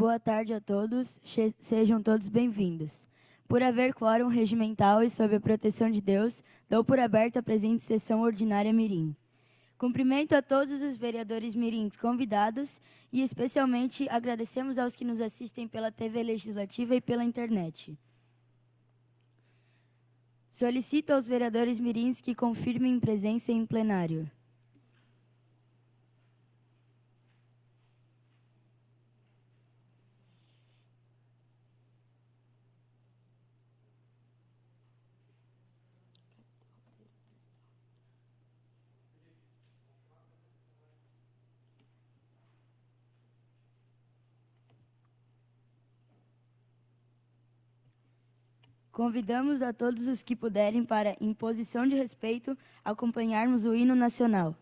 Boa tarde a todos, sejam todos bem-vindos. Por haver quórum regimental e sob a proteção de Deus, dou por aberta a presente sessão ordinária mirim. Cumprimento a todos os vereadores mirins convidados e especialmente agradecemos aos que nos assistem pela TV Legislativa e pela internet. Solicito aos vereadores mirins que confirmem presença em plenário. Convidamos a todos os que puderem para, em posição de respeito, acompanharmos o hino nacional.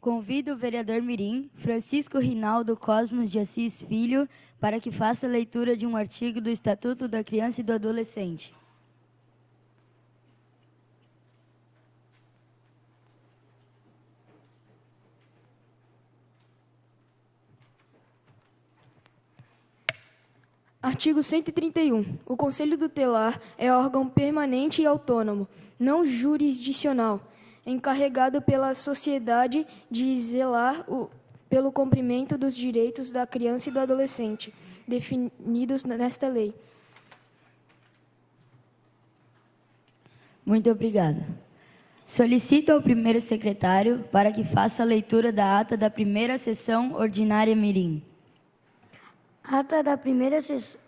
Convido o vereador mirim, Francisco Rinaldo Cosmos de Assis Filho, para que faça a leitura de um artigo do Estatuto da Criança e do Adolescente. Artigo 131. O Conselho Tutelar é órgão permanente e autônomo, não jurisdicional, encarregado pela sociedade de zelar pelo cumprimento dos direitos da criança e do adolescente, definidos nesta lei. Muito obrigada. Solicito ao primeiro secretário para que faça a leitura da ata da primeira sessão ordinária mirim. Ata da primeira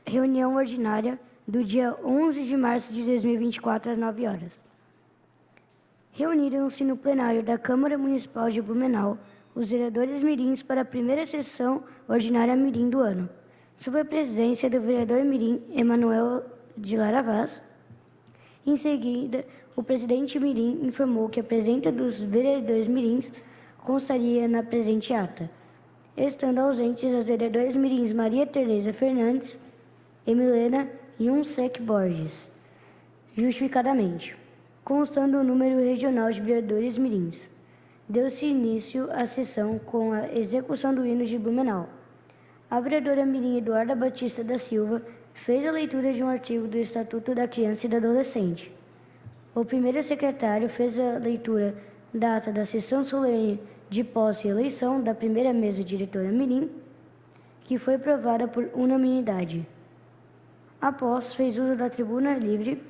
reunião ordinária do dia 11 de março de 2024, às 9 horas. Reuniram-se no plenário da Câmara Municipal de Blumenau os vereadores mirins para a primeira sessão ordinária mirim do ano, sob a presença do vereador mirim Emanuel de Lara Vaz. Em seguida, o presidente mirim informou que a presença dos vereadores mirins constaria na presente ata, estando ausentes os vereadores mirins Maria Tereza Fernandes e Milena Yunsek Borges, justificadamente, constando o número regional de vereadores mirins. Deu-se início à sessão com a execução do hino de Blumenau. A vereadora mirim Eduarda Batista da Silva fez a leitura de um artigo do Estatuto da Criança e do Adolescente. O primeiro secretário fez a leitura da ata da sessão solene de posse e eleição da primeira mesa diretora mirim, que foi aprovada por unanimidade. Após, fez uso da tribuna livre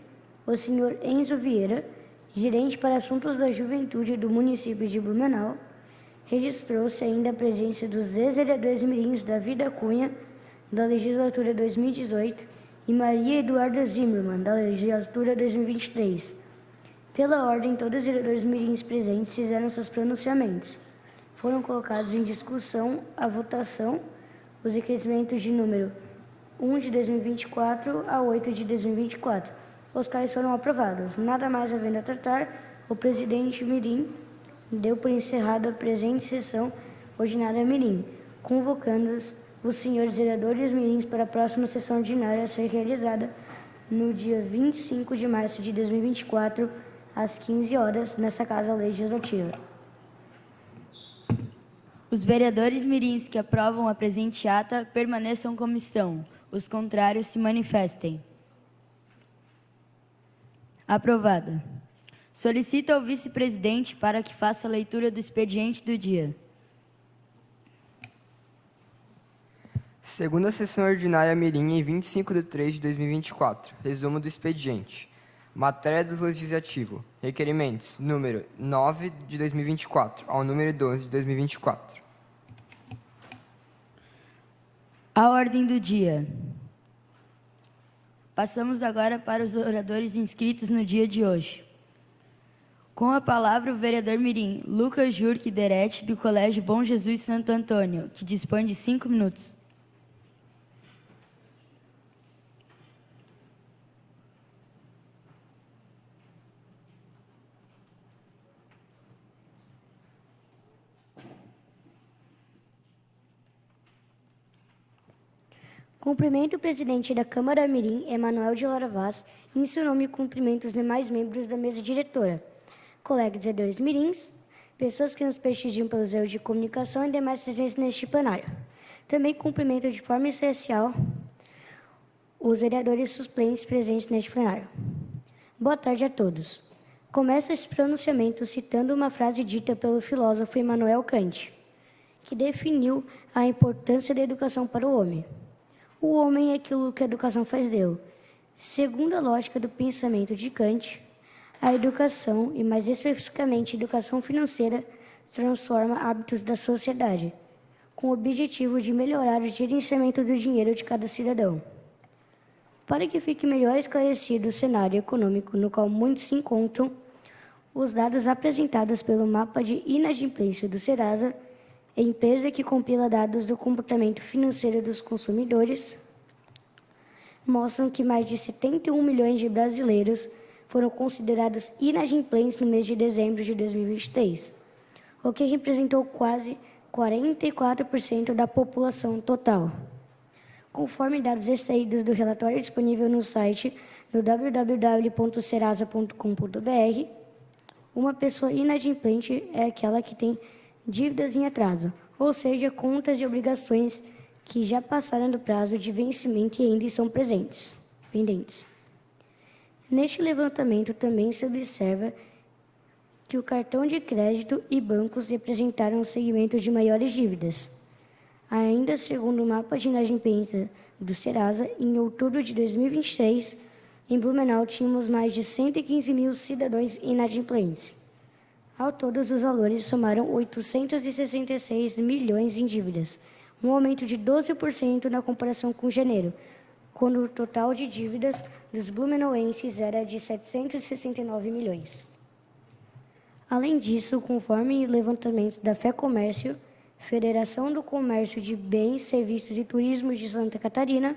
o senhor Enzo Vieira, gerente para assuntos da juventude do município de Blumenau. Registrou-se ainda a presença dos ex-vereadores mirins Davi Cunha, da legislatura 2018, e Maria Eduarda Zimmermann, da legislatura 2023. Pela ordem, todos os vereadores mirins presentes fizeram seus pronunciamentos. Foram colocados em discussão a votação os requerimentos de número 1 de 2024 a 8 de 2024, os quais foram aprovados. Nada mais havendo a tratar, o presidente mirim deu por encerrada a presente sessão ordinária mirim, convocando os senhores vereadores mirins para a próxima sessão ordinária a ser realizada no dia 25 de março de 2024, às 15 horas, nessa Casa Legislativa. Os vereadores mirins que aprovam a presente ata permaneçam como estão. Os contrários se manifestem. Aprovada. Solicito ao vice-presidente para que faça a leitura do expediente do dia. Segunda sessão ordinária mirim em 25 de 3 de 2024. Resumo do expediente. Matéria do Legislativo. Requerimentos número 9 de 2024 ao número 12 de 2024. A ordem do dia. Passamos agora para os oradores inscritos no dia de hoje. Com a palavra, o vereador mirim Lucas Jurque Derete, do Colégio Bom Jesus Santo Antônio, que dispõe de 5 minutos. Cumprimento o presidente da Câmara mirim, Emanuel de Lara Vaz, e em seu nome cumprimento os demais membros da mesa diretora, colegas vereadores mirins, pessoas que nos prestigiam pelos erros de comunicação e demais presentes neste plenário. Também cumprimento de forma especial os vereadores suplentes presentes neste plenário. Boa tarde a todos. Começo esse pronunciamento citando uma frase dita pelo filósofo Immanuel Kant, que definiu a importância da educação para o homem. O homem é aquilo que a educação faz dele. Segundo a lógica do pensamento de Kant, a educação, e mais especificamente a educação financeira, transforma hábitos da sociedade, com o objetivo de melhorar o gerenciamento do dinheiro de cada cidadão. Para que fique melhor esclarecido o cenário econômico no qual muitos se encontram, os dados apresentados pelo mapa de inadimplência do Serasa, a empresa que compila dados do comportamento financeiro dos consumidores, mostram que mais de 71 milhões de brasileiros foram considerados inadimplentes no mês de dezembro de 2023, o que representou quase 44% da população total. Conforme dados extraídos do relatório disponível no site no www.serasa.com.br, uma pessoa inadimplente é aquela que tem dívidas em atraso, ou seja, contas e obrigações que já passaram do prazo de vencimento e ainda estão pendentes. Neste levantamento também se observa que o cartão de crédito e bancos representaram o segmento de maiores dívidas. Ainda segundo o mapa de inadimplência do Serasa, em outubro de 2023, em Blumenau tínhamos mais de 115 mil cidadãos inadimplentes. Ao todo, os valores somaram 866 milhões em dívidas, um aumento de 12% na comparação com janeiro, quando o total de dívidas dos blumenauenses era de 769 milhões. Além disso, conforme levantamentos da FEComércio, Federação do Comércio de Bens, Serviços e Turismo de Santa Catarina,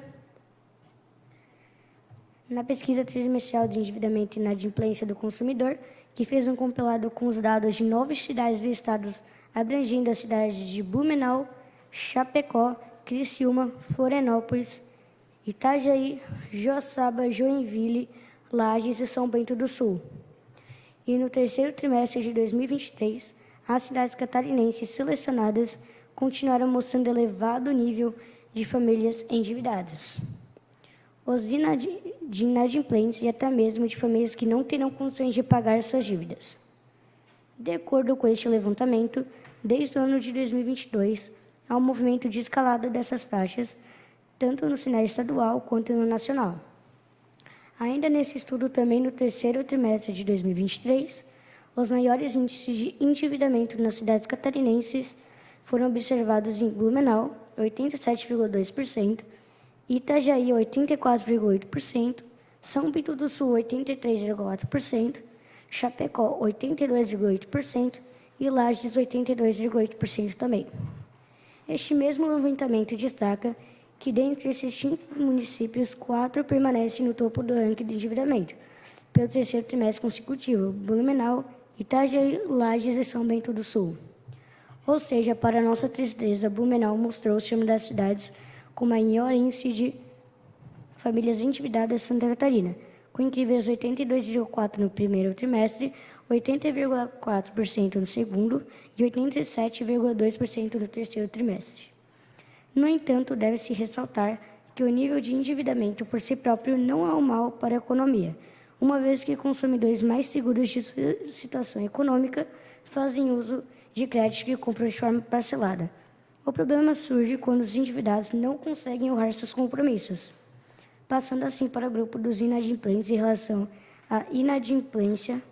na pesquisa trimestral de endividamento e inadimplência do consumidor, que fez um compilado com os dados de 9 cidades do estado, abrangendo as cidades de Blumenau, Chapecó, Criciúma, Florianópolis, Itajaí, Joaçaba, Joinville, Lages e São Bento do Sul. E no terceiro trimestre de 2023, as cidades catarinenses selecionadas continuaram mostrando elevado nível de famílias endividadas. Os de inadimplentes e até mesmo de famílias que não terão condições de pagar suas dívidas. De acordo com este levantamento, desde o ano de 2022, há um movimento de escalada dessas taxas, tanto no cenário estadual quanto no nacional. Ainda nesse estudo, também no terceiro trimestre de 2023, os maiores índices de endividamento nas cidades catarinenses foram observados em Blumenau, 87,2%, Itajaí, 84,8%, São Bento do Sul, 83,4%, Chapecó, 82,8% e Lages, 82,8% também. Este mesmo levantamento destaca que, dentre esses 5 municípios, 4 permanecem no topo do ranking de endividamento, pelo terceiro trimestre consecutivo: Blumenau, Itajaí, Lages e São Bento do Sul. Ou seja, para nossa tristeza, Blumenau mostrou-se uma das cidades com maior índice de famílias endividadas de Santa Catarina, com incríveis 82,4% no primeiro trimestre, 80,4% no segundo e 87,2% no terceiro trimestre. No entanto, deve-se ressaltar que o nível de endividamento por si próprio não é um mal para a economia, uma vez que consumidores mais seguros de sua situação econômica fazem uso de crédito que compram de forma parcelada. O problema surge quando os endividados não conseguem honrar seus compromissos. Passando assim para o grupo dos inadimplentes. Em relação à inadimplência,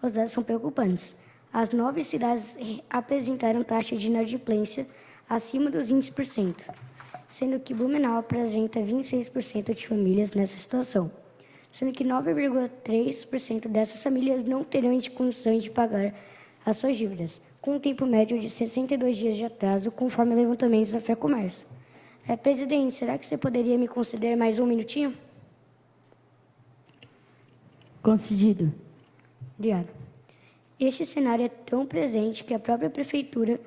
os dados são preocupantes. As 9 cidades apresentaram taxa de inadimplência acima dos 20%, sendo que Blumenau apresenta 26% de famílias nessa situação, sendo que 9,3% dessas famílias não terão condições de pagar as suas dívidas, com um tempo médio de 62 dias de atraso, conforme levantamentos da FEComércio. Presidente, será que você poderia me conceder mais um minutinho? Concedido. Obrigado. Este cenário é tão presente que a própria Prefeitura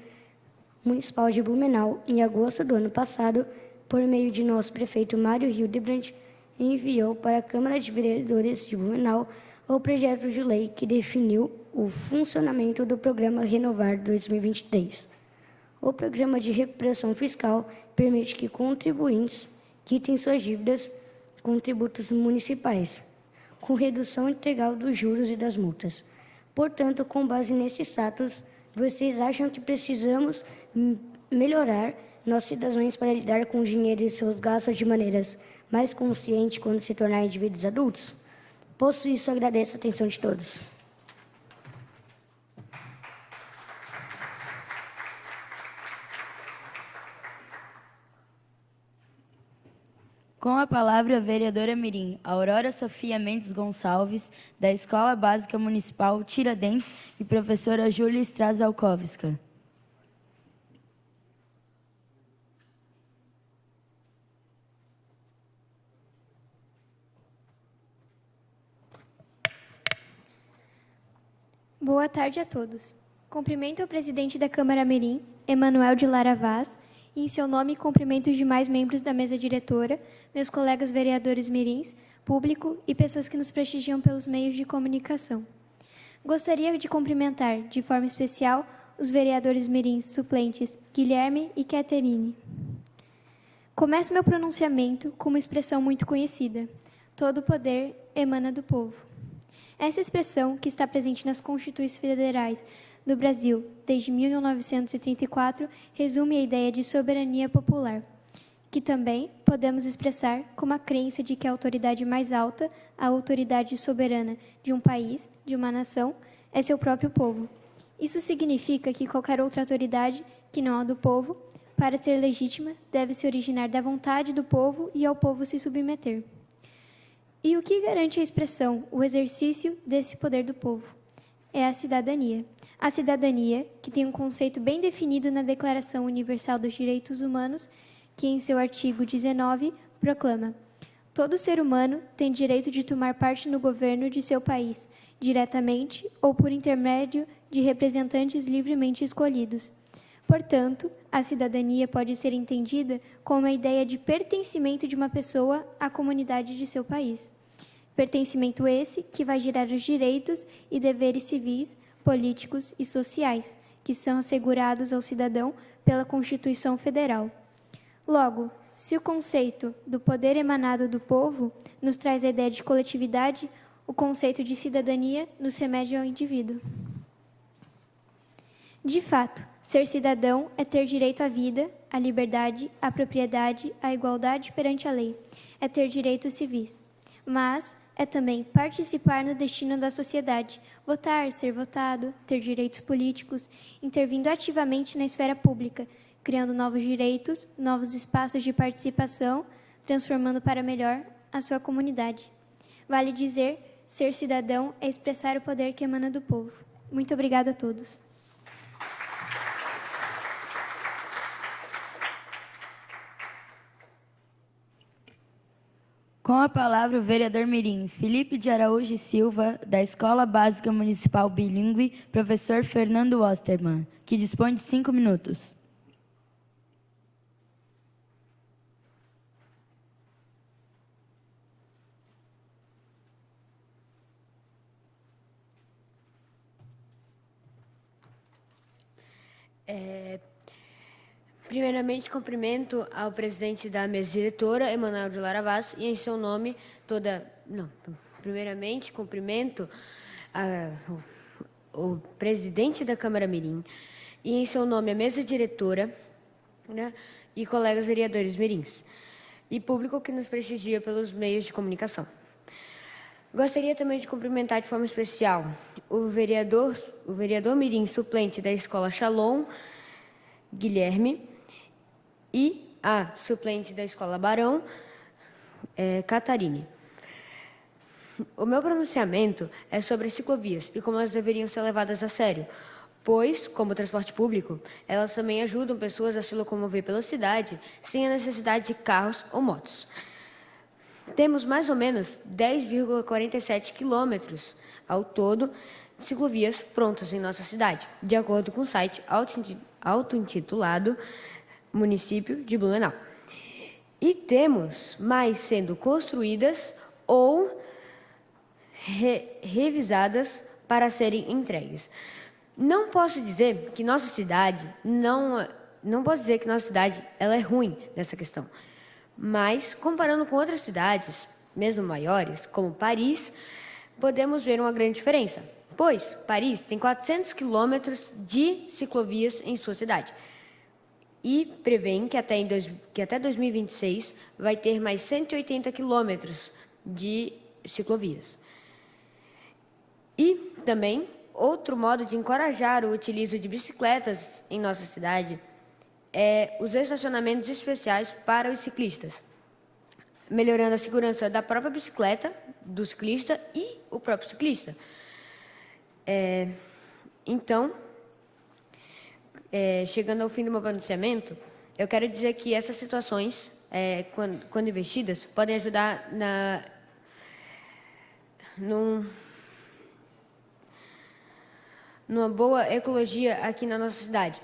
Municipal de Blumenau, em agosto do ano passado, por meio de nosso prefeito Mário Hildebrand, enviou para a Câmara de Vereadores de Blumenau o projeto de lei que definiu o funcionamento do Programa Renovar 2023. O Programa de Recuperação Fiscal permite que contribuintes quitem suas dívidas com tributos municipais, com redução integral dos juros e das multas. Portanto, com base nesses fatos, vocês acham que precisamos melhorar nossos cidadãos para lidar com o dinheiro e seus gastos de maneiras mais conscientes quando se tornarem indivíduos adultos? Posto isso, agradeço a atenção de todos. Com a palavra, a vereadora mirim Aurora Sofia Mendes Gonçalves, da Escola Básica Municipal Tiradentes, e professora Júlia Strazalkowska. Boa tarde a todos. Cumprimento o presidente da Câmara Mirim, Emanuel de Lara Vaz, e em seu nome cumprimento os demais membros da mesa diretora, meus colegas vereadores mirins, público e pessoas que nos prestigiam pelos meios de comunicação. Gostaria de cumprimentar, de forma especial, os vereadores mirins suplentes Guilherme e Caterine. Começo meu pronunciamento com uma expressão muito conhecida: todo poder emana do povo. Essa expressão, que está presente nas Constituições Federais do Brasil desde 1934, resume a ideia de soberania popular, que também podemos expressar como a crença de que a autoridade mais alta, a autoridade soberana de um país, de uma nação, é seu próprio povo. Isso significa que qualquer outra autoridade que não a do povo, para ser legítima, deve se originar da vontade do povo e ao povo se submeter. E o que garante a expressão, o exercício desse poder do povo? É a cidadania. A cidadania, que tem um conceito bem definido na Declaração Universal dos Direitos Humanos, que em seu artigo 19 proclama: todo ser humano tem direito de tomar parte no governo de seu país, diretamente ou por intermédio de representantes livremente escolhidos. Portanto, a cidadania pode ser entendida como a ideia de pertencimento de uma pessoa à comunidade de seu país. Pertencimento esse que vai gerar os direitos e deveres civis, políticos e sociais, que são assegurados ao cidadão pela Constituição Federal. Logo, se o conceito do poder emanado do povo nos traz a ideia de coletividade, o conceito de cidadania nos remete ao indivíduo. De fato, ser cidadão é ter direito à vida, à liberdade, à propriedade, à igualdade perante a lei. É ter direitos civis. Mas é também participar no destino da sociedade, votar, ser votado, ter direitos políticos, intervindo ativamente na esfera pública, criando novos direitos, novos espaços de participação, transformando para melhor a sua comunidade. Vale dizer, ser cidadão é expressar o poder que emana do povo. Muito obrigada a todos. Com a palavra, o vereador mirim Felipe de Araújo e Silva, da Escola Básica Municipal Bilíngue, professor Fernando Osterman, que dispõe de 5 minutos. Primeiramente, cumprimento ao presidente da mesa diretora, Emanuel de Lara Vaz, e em seu nome primeiramente, cumprimento o presidente da Câmara Mirim, e em seu nome a mesa diretora, né, e colegas vereadores mirins, e público que nos prestigia pelos meios de comunicação. Gostaria também de cumprimentar de forma especial o vereador mirim suplente da Escola Shalom, Guilherme, e a suplente da Escola Barão, Catarine. O meu pronunciamento é sobre as ciclovias e como elas deveriam ser levadas a sério, pois, como transporte público, elas também ajudam pessoas a se locomover pela cidade sem a necessidade de carros ou motos. Temos mais ou menos 10,47 quilômetros ao todo de ciclovias prontas em nossa cidade, de acordo com o site auto-intitulado Município de Blumenau. E temos mais sendo construídas ou revisadas para serem entregues. Não posso dizer que nossa cidade ela é ruim nessa questão. Mas, comparando com outras cidades, mesmo maiores, como Paris, podemos ver uma grande diferença. Pois Paris tem 400 quilômetros de ciclovias em sua cidade. E prevêem que até 2026 vai ter mais 180 quilômetros de ciclovias. E também, outro modo de encorajar o utilizo de bicicletas em nossa cidade é os estacionamentos especiais para os ciclistas, melhorando a segurança da própria bicicleta, do ciclista e o próprio ciclista. Então, chegando ao fim do meu pronunciamento, eu quero dizer que essas situações, quando investidas, podem ajudar numa boa ecologia aqui na nossa cidade,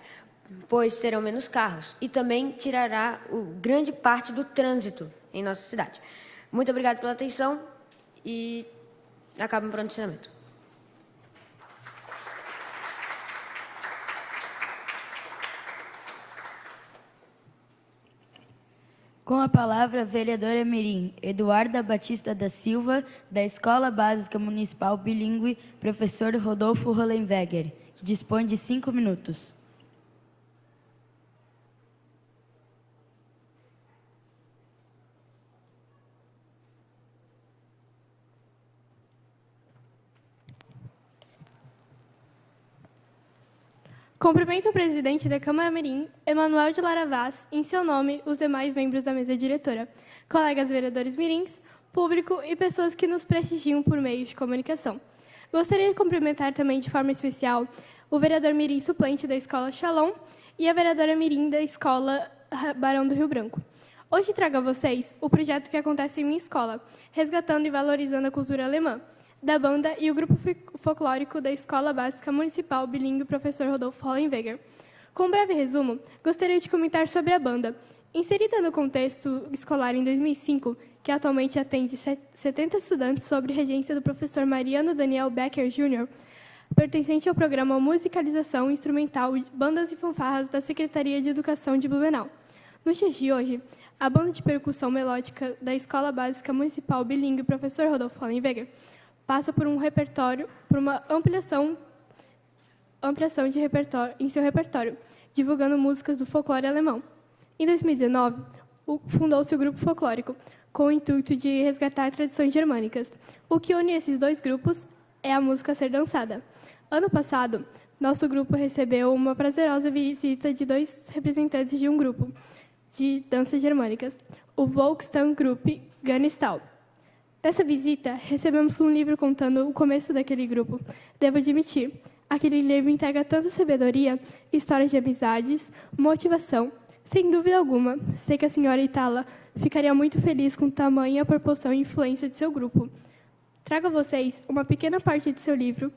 pois terão menos carros e também tirará grande parte do trânsito em nossa cidade. Muito obrigado pela atenção e acabo o pronunciamento. Com a palavra, a vereadora mirim Eduarda Batista da Silva, da Escola Básica Municipal Bilíngue, professor Rodolfo Hollenweger, que dispõe de 5 minutos. Cumprimento o presidente da Câmara Mirim, Emanuel de Lara Vaz, em seu nome, os demais membros da mesa diretora, colegas vereadores mirins, público e pessoas que nos prestigiam por meio de comunicação. Gostaria de cumprimentar também de forma especial o vereador mirim suplente da Escola Shalom e a vereadora mirim da Escola Barão do Rio Branco. Hoje trago a vocês o projeto que acontece em minha escola, resgatando e valorizando a cultura alemã, da banda e o grupo folclórico da Escola Básica Municipal Bilíngue Professor Rodolfo Hollenweger. Com um breve resumo, gostaria de comentar sobre a banda. Inserida no contexto escolar em 2005, que atualmente atende 70 estudantes sob regência do professor Mariano Daniel Becker Jr., pertencente ao programa Musicalização Instrumental Bandas e Fanfarras da Secretaria de Educação de Blumenau. Nos dias de hoje, a banda de percussão melódica da Escola Básica Municipal Bilíngue Professor Rodolfo Hollenweger passa por uma ampliação de repertório, em seu repertório, divulgando músicas do folclore alemão. Em 2019, fundou-se o grupo folclórico, com o intuito de resgatar tradições germânicas. O que une esses dois grupos é a música a ser dançada. Ano passado, nosso grupo recebeu uma prazerosa visita de 2 representantes de um grupo de danças germânicas, o Volkstanzgruppe Gannistal. Nessa visita, recebemos um livro contando o começo daquele grupo. Devo admitir, aquele livro entrega tanta sabedoria, histórias de amizades, motivação. Sem dúvida alguma, sei que a senhora Itala ficaria muito feliz com tamanha proporção e influência de seu grupo. Trago a vocês uma pequena parte de seu livro.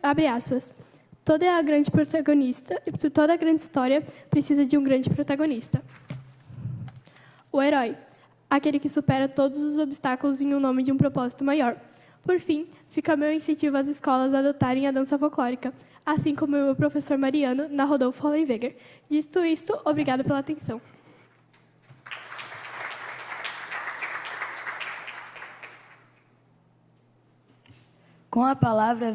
Abre aspas. Toda a grande história precisa de um grande protagonista. O herói. Aquele que supera todos os obstáculos em nome de um propósito maior. Por fim, fica meu incentivo às escolas a adotarem a dança folclórica, assim como o meu professor Mariano, na Rodolfo Hollenweger. Dito isto, obrigado pela atenção. Com a palavra,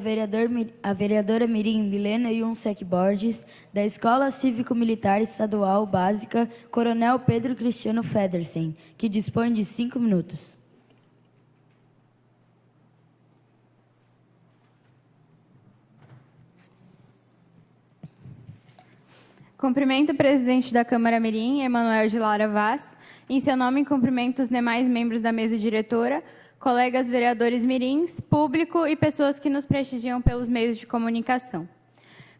a vereadora mirim Milena Yunsek Borges, da Escola Cívico-Militar Estadual Básica Coronel Pedro Cristiano Federsen, que dispõe de 5 minutos. Cumprimento o presidente da Câmara Mirim, Emanuel de Lara Vaz. Em seu nome, cumprimento os demais membros da mesa diretora, colegas vereadores mirins, público e pessoas que nos prestigiam pelos meios de comunicação.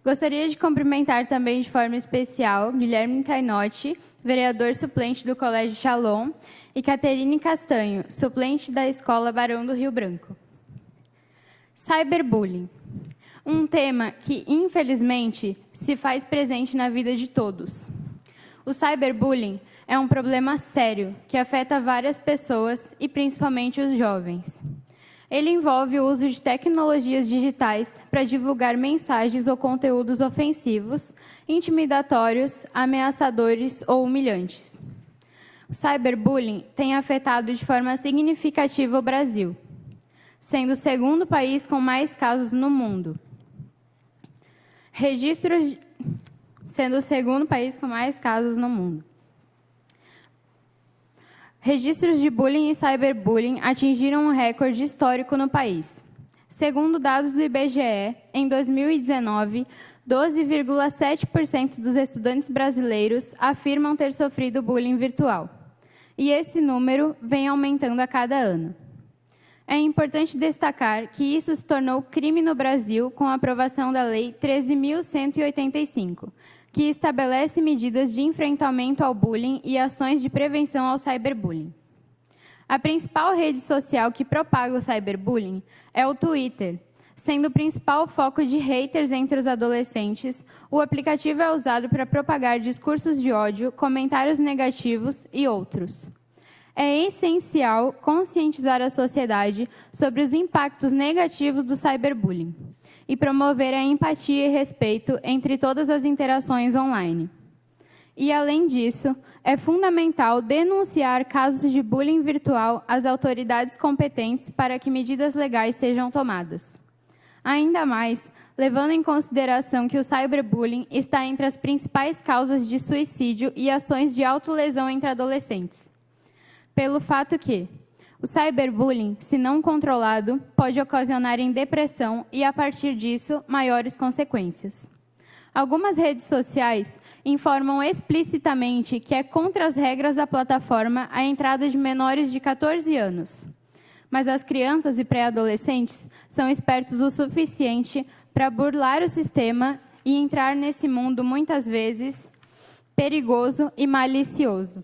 Gostaria de cumprimentar também de forma especial Guilherme Trainotti, vereador suplente do Colégio Shalom, e Caterine Castanho, suplente da Escola Barão do Rio Branco. Cyberbullying. Um tema que, infelizmente, se faz presente na vida de todos. O cyberbullying é um problema sério que afeta várias pessoas e principalmente os jovens. Ele envolve o uso de tecnologias digitais para divulgar mensagens ou conteúdos ofensivos, intimidatórios, ameaçadores ou humilhantes. O cyberbullying tem afetado de forma significativa o Brasil, sendo o segundo país com mais casos no mundo. Sendo o segundo país com mais casos no mundo. Registros de bullying e cyberbullying atingiram um recorde histórico no país. Segundo dados do IBGE, em 2019, 12,7% dos estudantes brasileiros afirmam ter sofrido bullying virtual. E esse número vem aumentando a cada ano. É importante destacar que isso se tornou crime no Brasil com a aprovação da Lei 13.185, que estabelece medidas de enfrentamento ao bullying e ações de prevenção ao cyberbullying. A principal rede social que propaga o cyberbullying é o Twitter. Sendo o principal foco de haters entre os adolescentes, o aplicativo é usado para propagar discursos de ódio, comentários negativos e outros. É essencial conscientizar a sociedade sobre os impactos negativos do cyberbullying e promover a empatia e respeito entre todas as interações online. E, além disso, é fundamental denunciar casos de bullying virtual às autoridades competentes para que medidas legais sejam tomadas. Ainda mais, levando em consideração que o cyberbullying está entre as principais causas de suicídio e ações de autolesão entre adolescentes. Pelo fato que o cyberbullying, se não controlado, pode ocasionar em depressão e, a partir disso, maiores consequências. Algumas redes sociais informam explicitamente que é contra as regras da plataforma a entrada de menores de 14 anos. Mas as crianças e pré-adolescentes são espertos o suficiente para burlar o sistema e entrar nesse mundo, muitas vezes, perigoso e malicioso.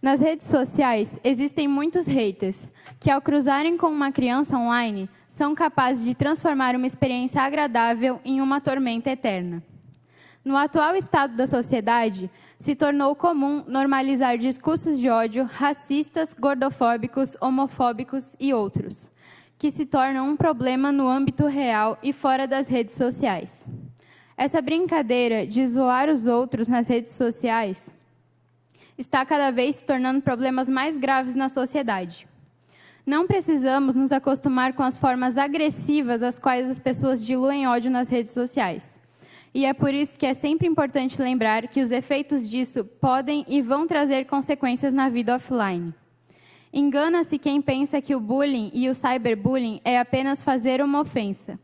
Nas redes sociais, existem muitos haters que, ao cruzarem com uma criança online, são capazes de transformar uma experiência agradável em uma tormenta eterna. No atual estado da sociedade, se tornou comum normalizar discursos de ódio racistas, gordofóbicos, homofóbicos e outros, que se tornam um problema no âmbito real e fora das redes sociais. Essa brincadeira de zoar os outros nas redes sociais está cada vez se tornando problemas mais graves na sociedade. Não precisamos nos acostumar com as formas agressivas às quais as pessoas diluem ódio nas redes sociais. E é por isso que é sempre importante lembrar que os efeitos disso podem e vão trazer consequências na vida offline. Engana-se quem pensa que o bullying e o cyberbullying é apenas fazer uma ofensa.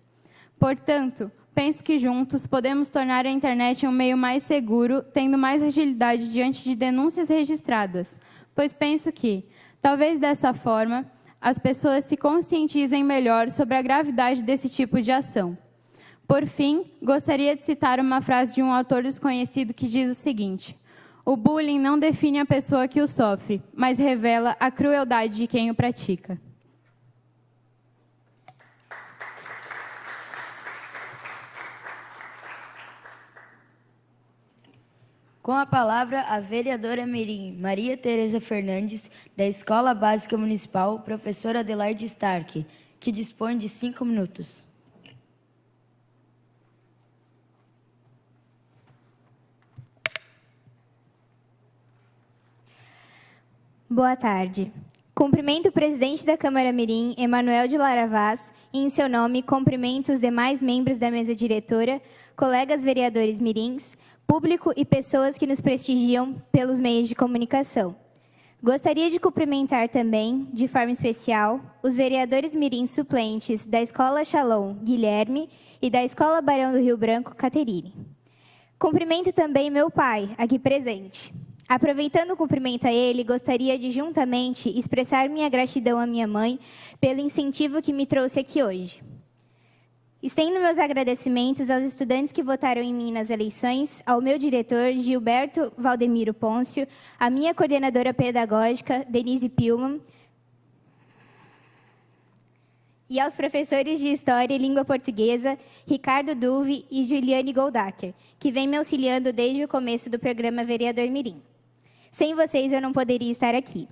Portanto, penso que juntos podemos tornar a internet um meio mais seguro, tendo mais agilidade diante de denúncias registradas, pois penso que, talvez dessa forma, as pessoas se conscientizem melhor sobre a gravidade desse tipo de ação. Por fim, gostaria de citar uma frase de um autor desconhecido que diz o seguinte: o bullying não define a pessoa que o sofre, mas revela a crueldade de quem o pratica. Com a palavra, a vereadora mirim Maria Tereza Fernandes, da Escola Básica Municipal, professora Adelaide Stark, que dispõe de 5 minutos. Boa tarde. Cumprimento o presidente da Câmara Mirim, Emanuel de Lara Vaz, e, em seu nome, cumprimento os demais membros da mesa diretora, colegas vereadores mirins, público e pessoas que nos prestigiam pelos meios de comunicação. Gostaria de cumprimentar também, de forma especial, os vereadores mirins suplentes da Escola Shalom, Guilherme, e da Escola Barão do Rio Branco, Caterine. Cumprimento também meu pai, aqui presente. Aproveitando o cumprimento a ele, gostaria de, juntamente, expressar minha gratidão à minha mãe pelo incentivo que me trouxe aqui hoje. Estendo meus agradecimentos aos estudantes que votaram em mim nas eleições, ao meu diretor, Gilberto Valdemiro Pôncio, à minha coordenadora pedagógica, Denise Pilman, e aos professores de História e Língua Portuguesa, Ricardo Duve e Juliane Goldacker, que vêm me auxiliando desde o começo do programa Vereador Mirim. Sem vocês, eu não poderia estar aqui.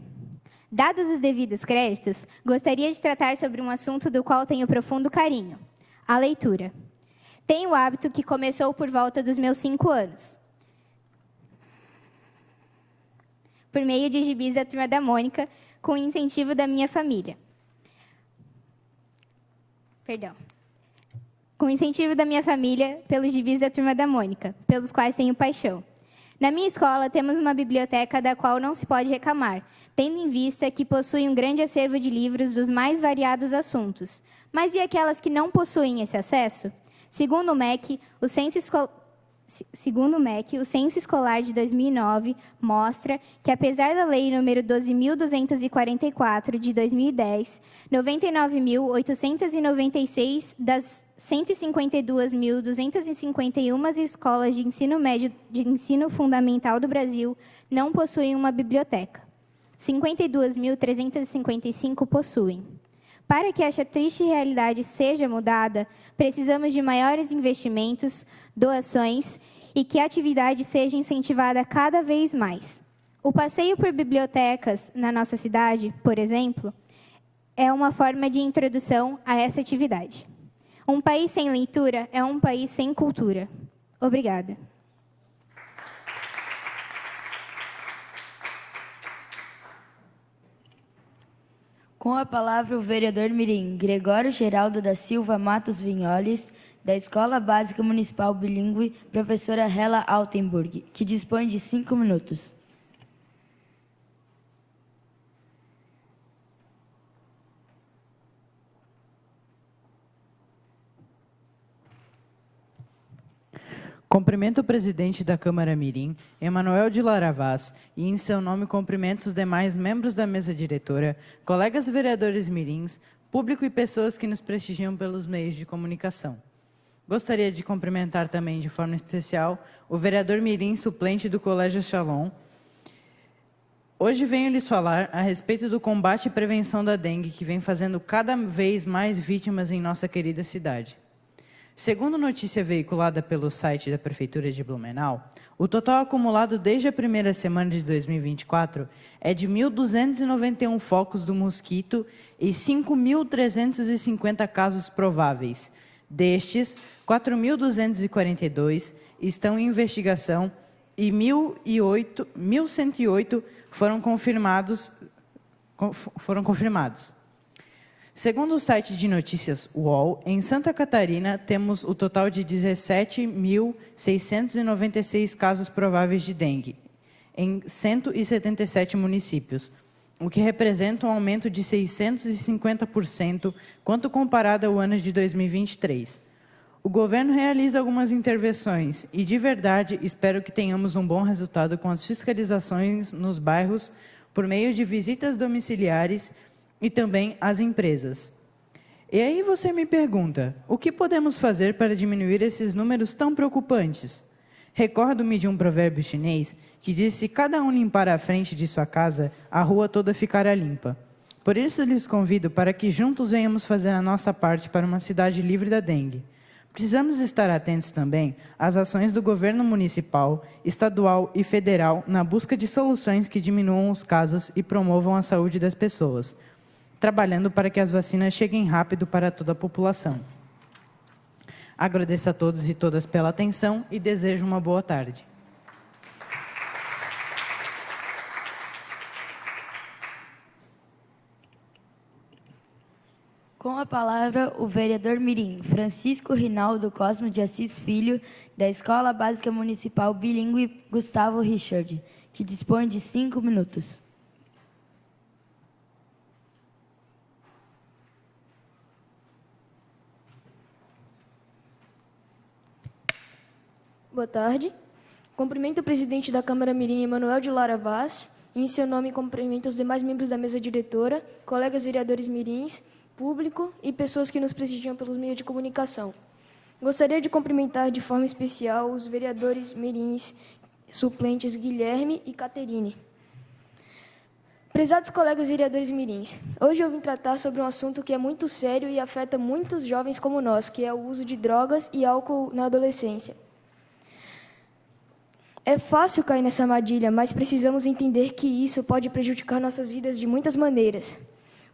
Dados os devidos créditos, gostaria de tratar sobre um assunto do qual tenho profundo carinho: a leitura. Tenho o hábito que começou por volta dos meus 5 anos. Por meio de gibis da Turma da Mônica, com o incentivo da minha família. Com o incentivo da minha família, pelos gibis da Turma da Mônica, pelos quais tenho paixão. Na minha escola, temos uma biblioteca da qual não se pode reclamar, tendo em vista que possui um grande acervo de livros dos mais variados assuntos. Mas e aquelas que não possuem esse acesso? Segundo o MEC, o Censo Escolar de 2009 mostra que, apesar da Lei nº 12.244, de 2010, 99.896 das 152.251 escolas de ensino médio de ensino fundamental do Brasil não possuem uma biblioteca. 52.355 possuem. Para que esta triste realidade seja mudada, precisamos de maiores investimentos, doações e que a atividade seja incentivada cada vez mais. O passeio por bibliotecas na nossa cidade, por exemplo, é uma forma de introdução a essa atividade. Um país sem leitura é um país sem cultura. Obrigada. Com a palavra, o vereador mirim Gregório Geraldo da Silva Matos Vinholes, da Escola Básica Municipal Bilíngue, professora Hela Altenburg, que dispõe de 5 minutos. Cumprimento o presidente da Câmara Mirim, Emanuel de Lara Vaz, e em seu nome cumprimento os demais membros da mesa diretora, colegas vereadores mirins, público e pessoas que nos prestigiam pelos meios de comunicação. Gostaria de cumprimentar também de forma especial o vereador mirim suplente do Colégio Shalom. Hoje venho lhes falar a respeito do combate e prevenção da dengue, que vem fazendo cada vez mais vítimas em nossa querida cidade. Segundo notícia veiculada pelo site da Prefeitura de Blumenau, o total acumulado desde a primeira semana de 2024 é de 1.291 focos do mosquito e 5.350 casos prováveis. Destes, 4.242 estão em investigação e 1.108 foram confirmados. Segundo o site de notícias UOL, em Santa Catarina temos o total de 17.696 casos prováveis de dengue, em 177 municípios, o que representa um aumento de 650% quanto comparado ao ano de 2023. O governo realiza algumas intervenções e, de verdade, espero que tenhamos um bom resultado com as fiscalizações nos bairros por meio de visitas domiciliares e também às empresas. E aí você me pergunta, o que podemos fazer para diminuir esses números tão preocupantes? Recordo-me de um provérbio chinês que diz: se cada um limpar a frente de sua casa, a rua toda ficará limpa. Por isso lhes convido para que juntos venhamos fazer a nossa parte para uma cidade livre da dengue. Precisamos estar atentos também às ações do governo municipal, estadual e federal na busca de soluções que diminuam os casos e promovam a saúde das pessoas, trabalhando para que as vacinas cheguem rápido para toda a população. Agradeço a todos e todas pela atenção e desejo uma boa tarde. Com a palavra, o vereador mirim Francisco Rinaldo Cosmo de Assis Filho, da Escola Básica Municipal Bilíngue Gustavo Richard, que dispõe de 5 minutos. Boa tarde. Cumprimento o presidente da Câmara Mirim, Emanuel de Lara Vaz, e em seu nome cumprimento os demais membros da mesa diretora, colegas vereadores mirins, público e pessoas que nos prestigiam pelos meios de comunicação. Gostaria de cumprimentar de forma especial os vereadores mirins suplentes Guilherme e Caterine. Prezados colegas vereadores mirins, hoje eu vim tratar sobre um assunto que é muito sério e afeta muitos jovens como nós, que é o uso de drogas e álcool na adolescência. É fácil cair nessa armadilha, mas precisamos entender que isso pode prejudicar nossas vidas de muitas maneiras.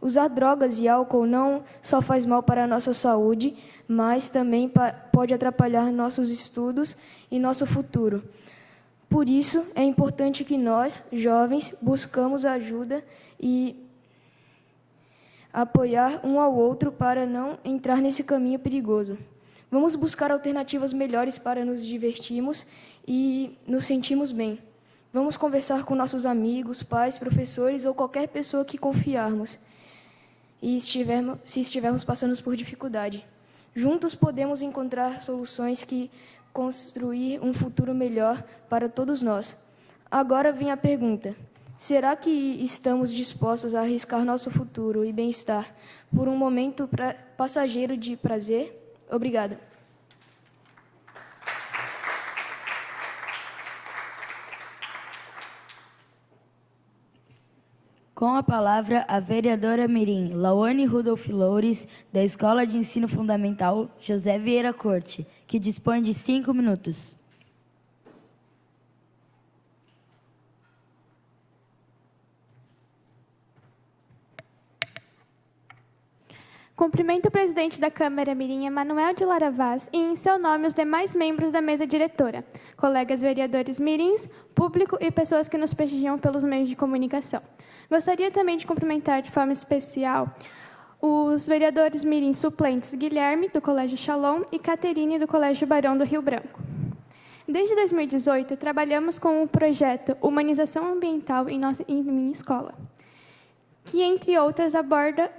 Usar drogas e álcool não só faz mal para a nossa saúde, mas também pode atrapalhar nossos estudos e nosso futuro. Por isso, é importante que nós, jovens, buscamos ajuda e apoiar um ao outro para não entrar nesse caminho perigoso. Vamos buscar alternativas melhores para nos divertirmos e nos sentirmos bem. Vamos conversar com nossos amigos, pais, professores ou qualquer pessoa que confiarmos e se estivermos passando por dificuldade. Juntos podemos encontrar soluções que construir um futuro melhor para todos nós. Agora vem a pergunta: será que estamos dispostos a arriscar nosso futuro e bem-estar por um momento passageiro de prazer? Obrigada. Com a palavra, a vereadora mirim Laone Rudolf Loures, da Escola de Ensino Fundamental José Vieira Corte, que dispõe de 5 minutos. Cumprimento o presidente da Câmara Mirim, Emanuel de Lara Vaz, e em seu nome os demais membros da mesa diretora, colegas vereadores mirins, público e pessoas que nos prestigiam pelos meios de comunicação. Gostaria também de cumprimentar de forma especial os vereadores mirins suplentes Guilherme, do Colégio Shalom, e Caterine, do Colégio Barão do Rio Branco. Desde 2018, trabalhamos com o projeto Humanização Ambiental em minha escola, que, entre outras, aborda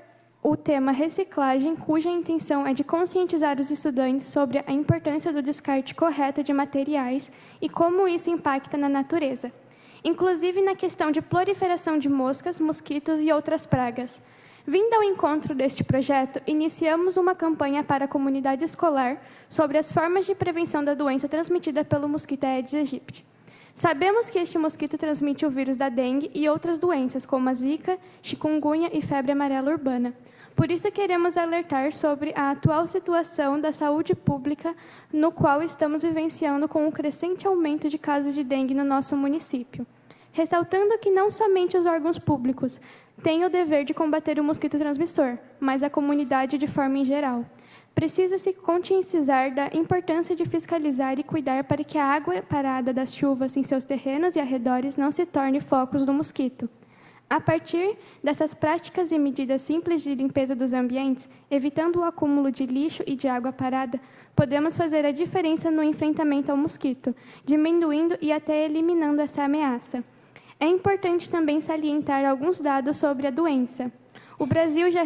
o tema reciclagem, cuja intenção é de conscientizar os estudantes sobre a importância do descarte correto de materiais e como isso impacta na natureza, inclusive na questão de proliferação de moscas, mosquitos e outras pragas. Vindo ao encontro deste projeto, iniciamos uma campanha para a comunidade escolar sobre as formas de prevenção da doença transmitida pelo mosquito Aedes aegypti. Sabemos que este mosquito transmite o vírus da dengue e outras doenças, como a zika, chikungunya e febre amarela urbana. Por isso, queremos alertar sobre a atual situação da saúde pública, no qual estamos vivenciando com o crescente aumento de casos de dengue no nosso município. Ressaltando que não somente os órgãos públicos têm o dever de combater o mosquito transmissor, mas a comunidade de forma em geral. Precisa-se conscientizar da importância de fiscalizar e cuidar para que a água parada das chuvas em seus terrenos e arredores não se torne focos do mosquito. A partir dessas práticas e medidas simples de limpeza dos ambientes, evitando o acúmulo de lixo e de água parada, podemos fazer a diferença no enfrentamento ao mosquito, diminuindo e até eliminando essa ameaça. É importante também salientar alguns dados sobre a doença. O Brasil já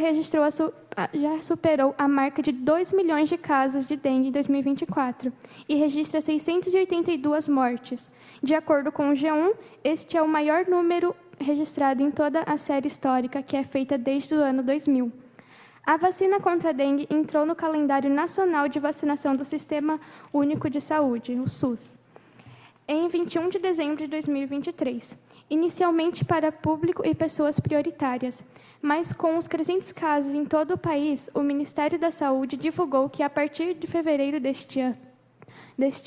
superou a marca de 2 milhões de casos de dengue em 2024 e registra 682 mortes. De acordo com o G1, este é o maior número registrado em toda a série histórica, que é feita desde o ano 2000. A vacina contra a dengue entrou no calendário nacional de vacinação do Sistema Único de Saúde, o SUS, em 21 de dezembro de 2023, inicialmente para público e pessoas prioritárias. Mas, com os crescentes casos em todo o país, o Ministério da Saúde divulgou que, a partir de fevereiro deste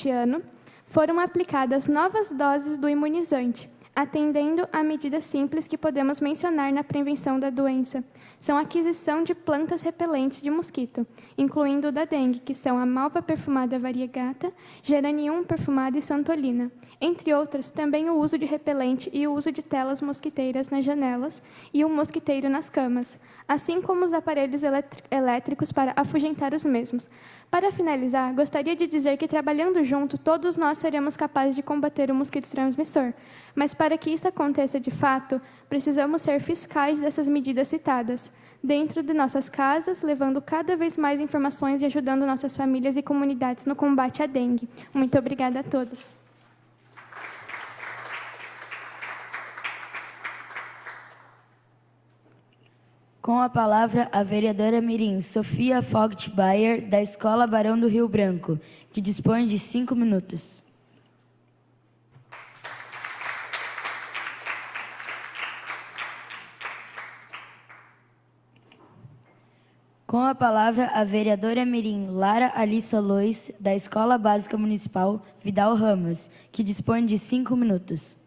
ano, foram aplicadas novas doses do imunizante, atendendo a medidas simples que podemos mencionar na prevenção da doença. São a aquisição de plantas repelentes de mosquito, incluindo o da dengue, que são a malva perfumada variegata, geranium perfumada e santolina. Entre outras, também o uso de repelente e o uso de telas mosquiteiras nas janelas e um mosquiteiro nas camas, assim como os aparelhos elétricos para afugentar os mesmos. Para finalizar, gostaria de dizer que, trabalhando junto, todos nós seremos capazes de combater o mosquito transmissor. Mas, para que isso aconteça de fato, precisamos ser fiscais dessas medidas citadas, dentro de nossas casas, levando cada vez mais informações e ajudando nossas famílias e comunidades no combate à dengue. Muito obrigada a todos. Com a palavra, a vereadora mirim Sofia Vogt Bayer, da Escola Barão do Rio Branco, que dispõe de 5 minutos. Com a palavra, a vereadora mirim Lara Alissa Lois, da Escola Básica Municipal Vidal Ramos, que dispõe de 5 minutos.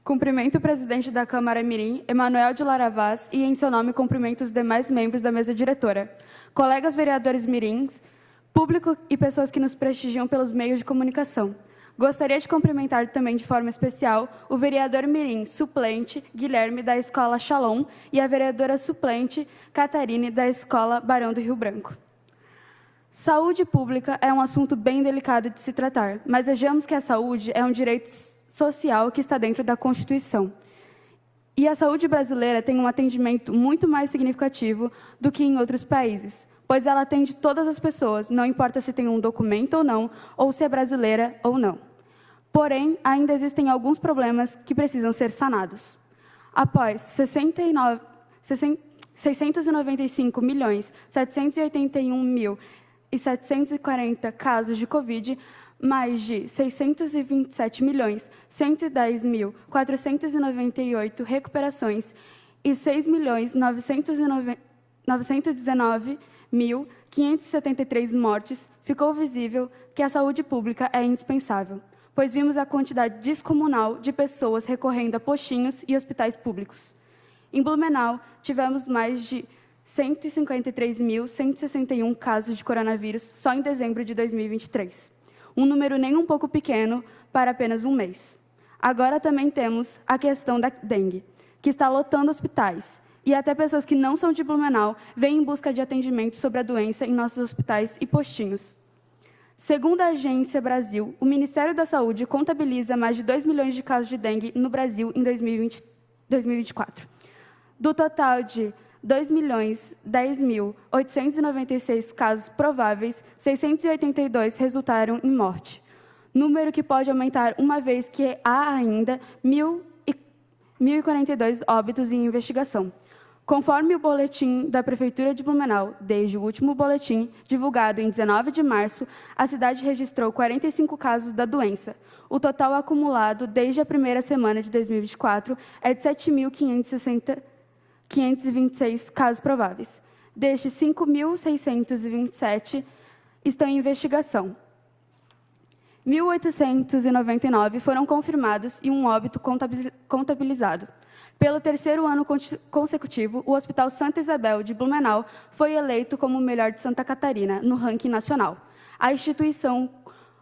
Cumprimento o presidente da Câmara Mirim, Emanuel de Lara Vaz, e, em seu nome, cumprimento os demais membros da mesa diretora, colegas vereadores mirins, público e pessoas que nos prestigiam pelos meios de comunicação. Gostaria de cumprimentar também, de forma especial, o vereador mirim suplente Guilherme, da Escola Shalom, e a vereadora suplente Catarine, da Escola Barão do Rio Branco. Saúde pública é um assunto bem delicado de se tratar, mas vejamos que a saúde é um direito social que está dentro da Constituição. E a saúde brasileira tem um atendimento muito mais significativo do que em outros países, pois ela atende todas as pessoas, não importa se tem um documento ou não, ou se é brasileira ou não. Porém, ainda existem alguns problemas que precisam ser sanados. Após 695.781.740 casos de Covid, mais de 627.110.498 recuperações e 6.919.573 mortes, ficou visível que a saúde pública é indispensável, pois vimos a quantidade descomunal de pessoas recorrendo a postinhos e hospitais públicos. Em Blumenau, tivemos mais de 153.161 casos de coronavírus só em dezembro de 2023. Um número nem um pouco pequeno para apenas um mês. Agora também temos a questão da dengue, que está lotando hospitais. E até pessoas que não são de Blumenau vêm em busca de atendimento sobre a doença em nossos hospitais e postinhos. Segundo a Agência Brasil, o Ministério da Saúde contabiliza mais de 2 milhões de casos de dengue no Brasil em 2024. Do total de 2.010.896 casos prováveis, 682 resultaram em morte, número que pode aumentar uma vez que há ainda 1.042 óbitos em investigação. Conforme o boletim da Prefeitura de Blumenau, desde o último boletim, divulgado em 19 de março, a cidade registrou 45 casos da doença. O total acumulado desde a primeira semana de 2024 é de 7.526 casos prováveis. Destes, 5.627 estão em investigação. 1.899 foram confirmados e um óbito contabilizado. Pelo terceiro ano consecutivo, o Hospital Santa Isabel de Blumenau foi eleito como o melhor de Santa Catarina, no ranking nacional. A instituição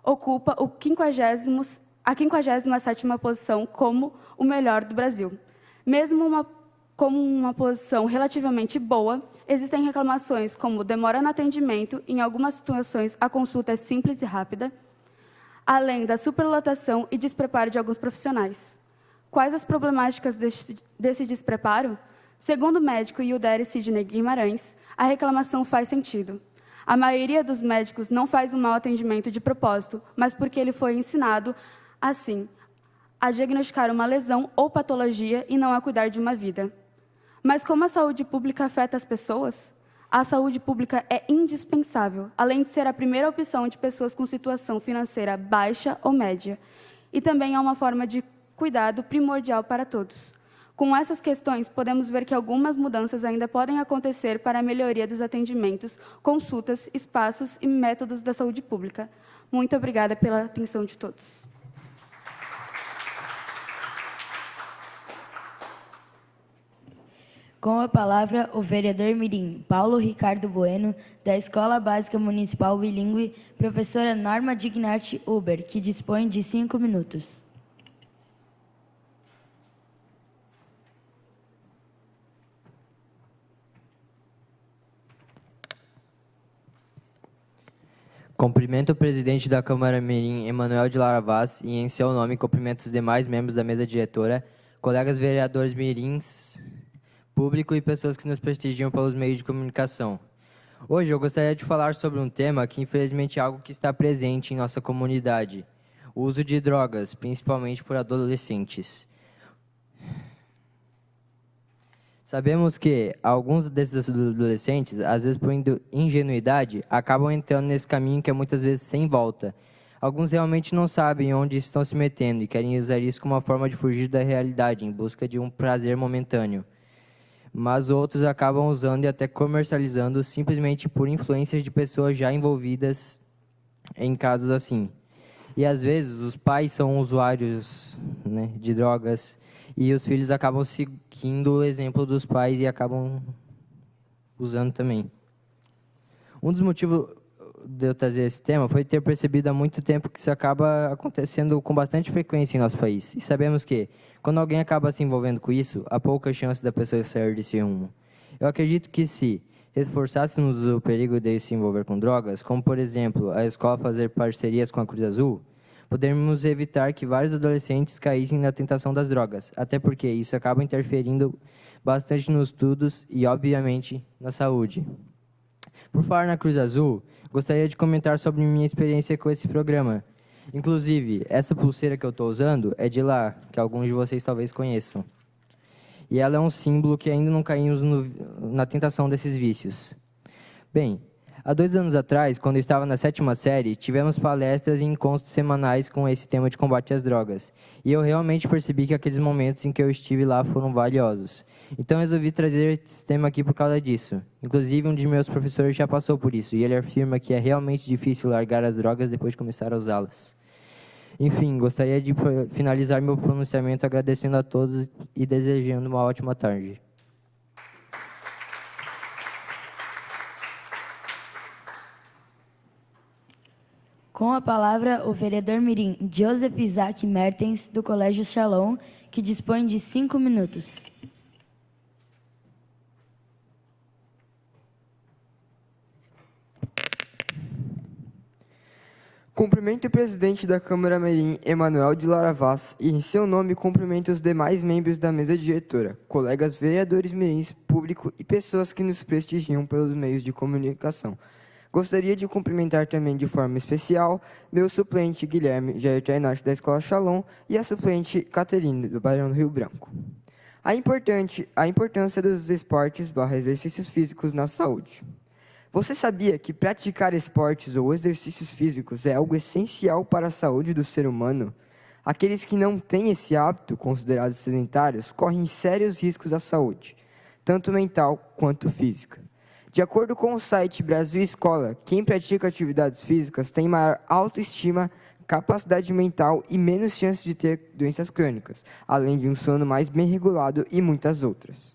ocupa a 57ª posição como o melhor do Brasil. Mesmo como uma posição relativamente boa, existem reclamações como demora no atendimento, em algumas situações a consulta é simples e rápida, além da superlotação e despreparo de alguns profissionais. Quais as problemáticas desse despreparo? Segundo o médico Yuderi Sidney Guimarães, a reclamação faz sentido. A maioria dos médicos não faz um mau atendimento de propósito, mas porque ele foi ensinado, assim, a diagnosticar uma lesão ou patologia e não a cuidar de uma vida. Mas como a saúde pública afeta as pessoas? A saúde pública é indispensável, além de ser a primeira opção de pessoas com situação financeira baixa ou média. E também é uma forma de cuidado primordial para todos. Com essas questões, podemos ver que algumas mudanças ainda podem acontecer para a melhoria dos atendimentos, consultas, espaços e métodos da saúde pública. Muito obrigada pela atenção de todos. Com a palavra, o vereador mirim Paulo Ricardo Bueno, da Escola Básica Municipal Bilíngue, professora Norma Dignart Uber, que dispõe de 5 minutos. Cumprimento o presidente da Câmara Mirim, Emanuel de Lara Vaz, e em seu nome cumprimento os demais membros da mesa diretora, colegas vereadores mirins, público e pessoas que nos prestigiam pelos meios de comunicação. Hoje eu gostaria de falar sobre um tema que infelizmente é algo que está presente em nossa comunidade, o uso de drogas, principalmente por adolescentes. Sabemos que alguns desses adolescentes, às vezes por ingenuidade, acabam entrando nesse caminho que é muitas vezes sem volta. Alguns realmente não sabem onde estão se metendo e querem usar isso como uma forma de fugir da realidade, em busca de um prazer momentâneo. Mas outros acabam usando e até comercializando simplesmente por influências de pessoas já envolvidas em casos assim. E às vezes os pais são usuários, né, de drogas, e os filhos acabam seguindo o exemplo dos pais e acabam usando também. Um dos motivos de eu trazer esse tema foi ter percebido há muito tempo que isso acaba acontecendo com bastante frequência em nosso país. E sabemos que, quando alguém acaba se envolvendo com isso, há pouca chance da pessoa sair desse rumo. Eu acredito que se reforçássemos o perigo de se envolver com drogas, como, por exemplo, a escola fazer parcerias com a Cruz Azul, poderíamos evitar que vários adolescentes caíssem na tentação das drogas, até porque isso acaba interferindo bastante nos estudos e, obviamente, na saúde. Por falar na Cruz Azul, gostaria de comentar sobre minha experiência com esse programa. Inclusive, essa pulseira que eu estou usando é de lá, que alguns de vocês talvez conheçam. E ela é um símbolo que ainda não caímos na tentação desses vícios. Bem, há 2 anos atrás, quando eu estava na 7ª série, tivemos palestras e encontros semanais com esse tema de combate às drogas. E eu realmente percebi que aqueles momentos em que eu estive lá foram valiosos. Então, resolvi trazer esse tema aqui por causa disso. Inclusive, um de meus professores já passou por isso, e ele afirma que é realmente difícil largar as drogas depois de começar a usá-las. Enfim, gostaria de finalizar meu pronunciamento agradecendo a todos e desejando uma ótima tarde. Com a palavra, o vereador mirim Joseph Isaac Mertens, do Colégio Shalom, que dispõe de 5 minutos. Cumprimento o presidente da Câmara Mirim, Emanuel de Lara Vaz, e em seu nome cumprimento os demais membros da mesa diretora, colegas vereadores mirins, público e pessoas que nos prestigiam pelos meios de comunicação. Gostaria de cumprimentar também de forma especial meu suplente Guilherme Jair Tainati, da Escola Shalom, e a suplente Caterine, do Barão do Rio Branco. A importância dos esportes/exercícios físicos na saúde. Você sabia que praticar esportes ou exercícios físicos é algo essencial para a saúde do ser humano? Aqueles que não têm esse hábito, considerados sedentários, correm sérios riscos à saúde, tanto mental quanto física. De acordo com o site Brasil Escola, quem pratica atividades físicas tem maior autoestima, capacidade mental e menos chance de ter doenças crônicas, além de um sono mais bem regulado e muitas outras.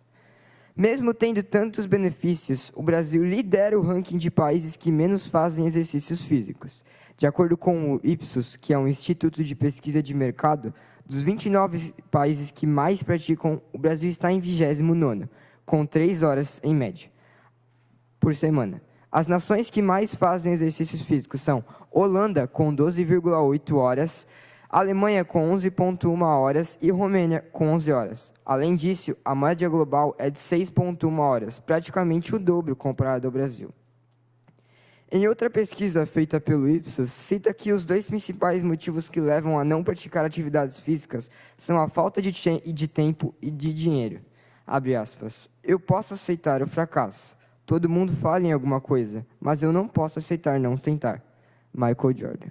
Mesmo tendo tantos benefícios, o Brasil lidera o ranking de países que menos fazem exercícios físicos. De acordo com o Ipsos, que é um instituto de pesquisa de mercado, dos 29 países que mais praticam, o Brasil está em 29º, com 3 horas em média por semana. As nações que mais fazem exercícios físicos são Holanda, com 12,8 horas, Alemanha, com 11,1 horas e Romênia, com 11 horas. Além disso, a média global é de 6,1 horas, praticamente o dobro comparado ao Brasil. Em outra pesquisa feita pelo Ipsos, cita que os 2 principais motivos que levam a não praticar atividades físicas são a falta de tempo e de dinheiro. Abre aspas. Eu posso aceitar o fracasso. Todo mundo fala em alguma coisa, mas eu não posso aceitar não tentar. Michael Jordan.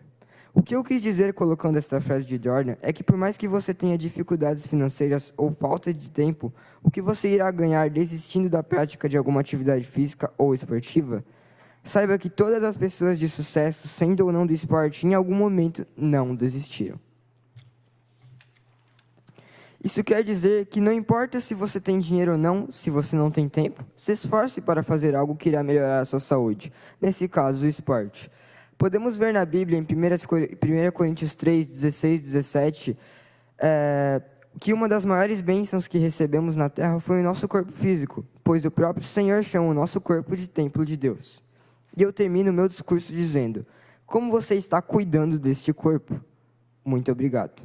O que eu quis dizer colocando esta frase de Jordan é que por mais que você tenha dificuldades financeiras ou falta de tempo, o que você irá ganhar desistindo da prática de alguma atividade física ou esportiva? Saiba que todas as pessoas de sucesso, sendo ou não do esporte, em algum momento não desistiram. Isso quer dizer que não importa se você tem dinheiro ou não, se você não tem tempo, se esforce para fazer algo que irá melhorar a sua saúde, nesse caso, o esporte. Podemos ver na Bíblia, em 1 Coríntios 3, 16, 17, que uma das maiores bênçãos que recebemos na terra foi o nosso corpo físico, pois o próprio Senhor chama o nosso corpo de templo de Deus. E eu termino meu discurso dizendo, como você está cuidando deste corpo? Muito obrigado.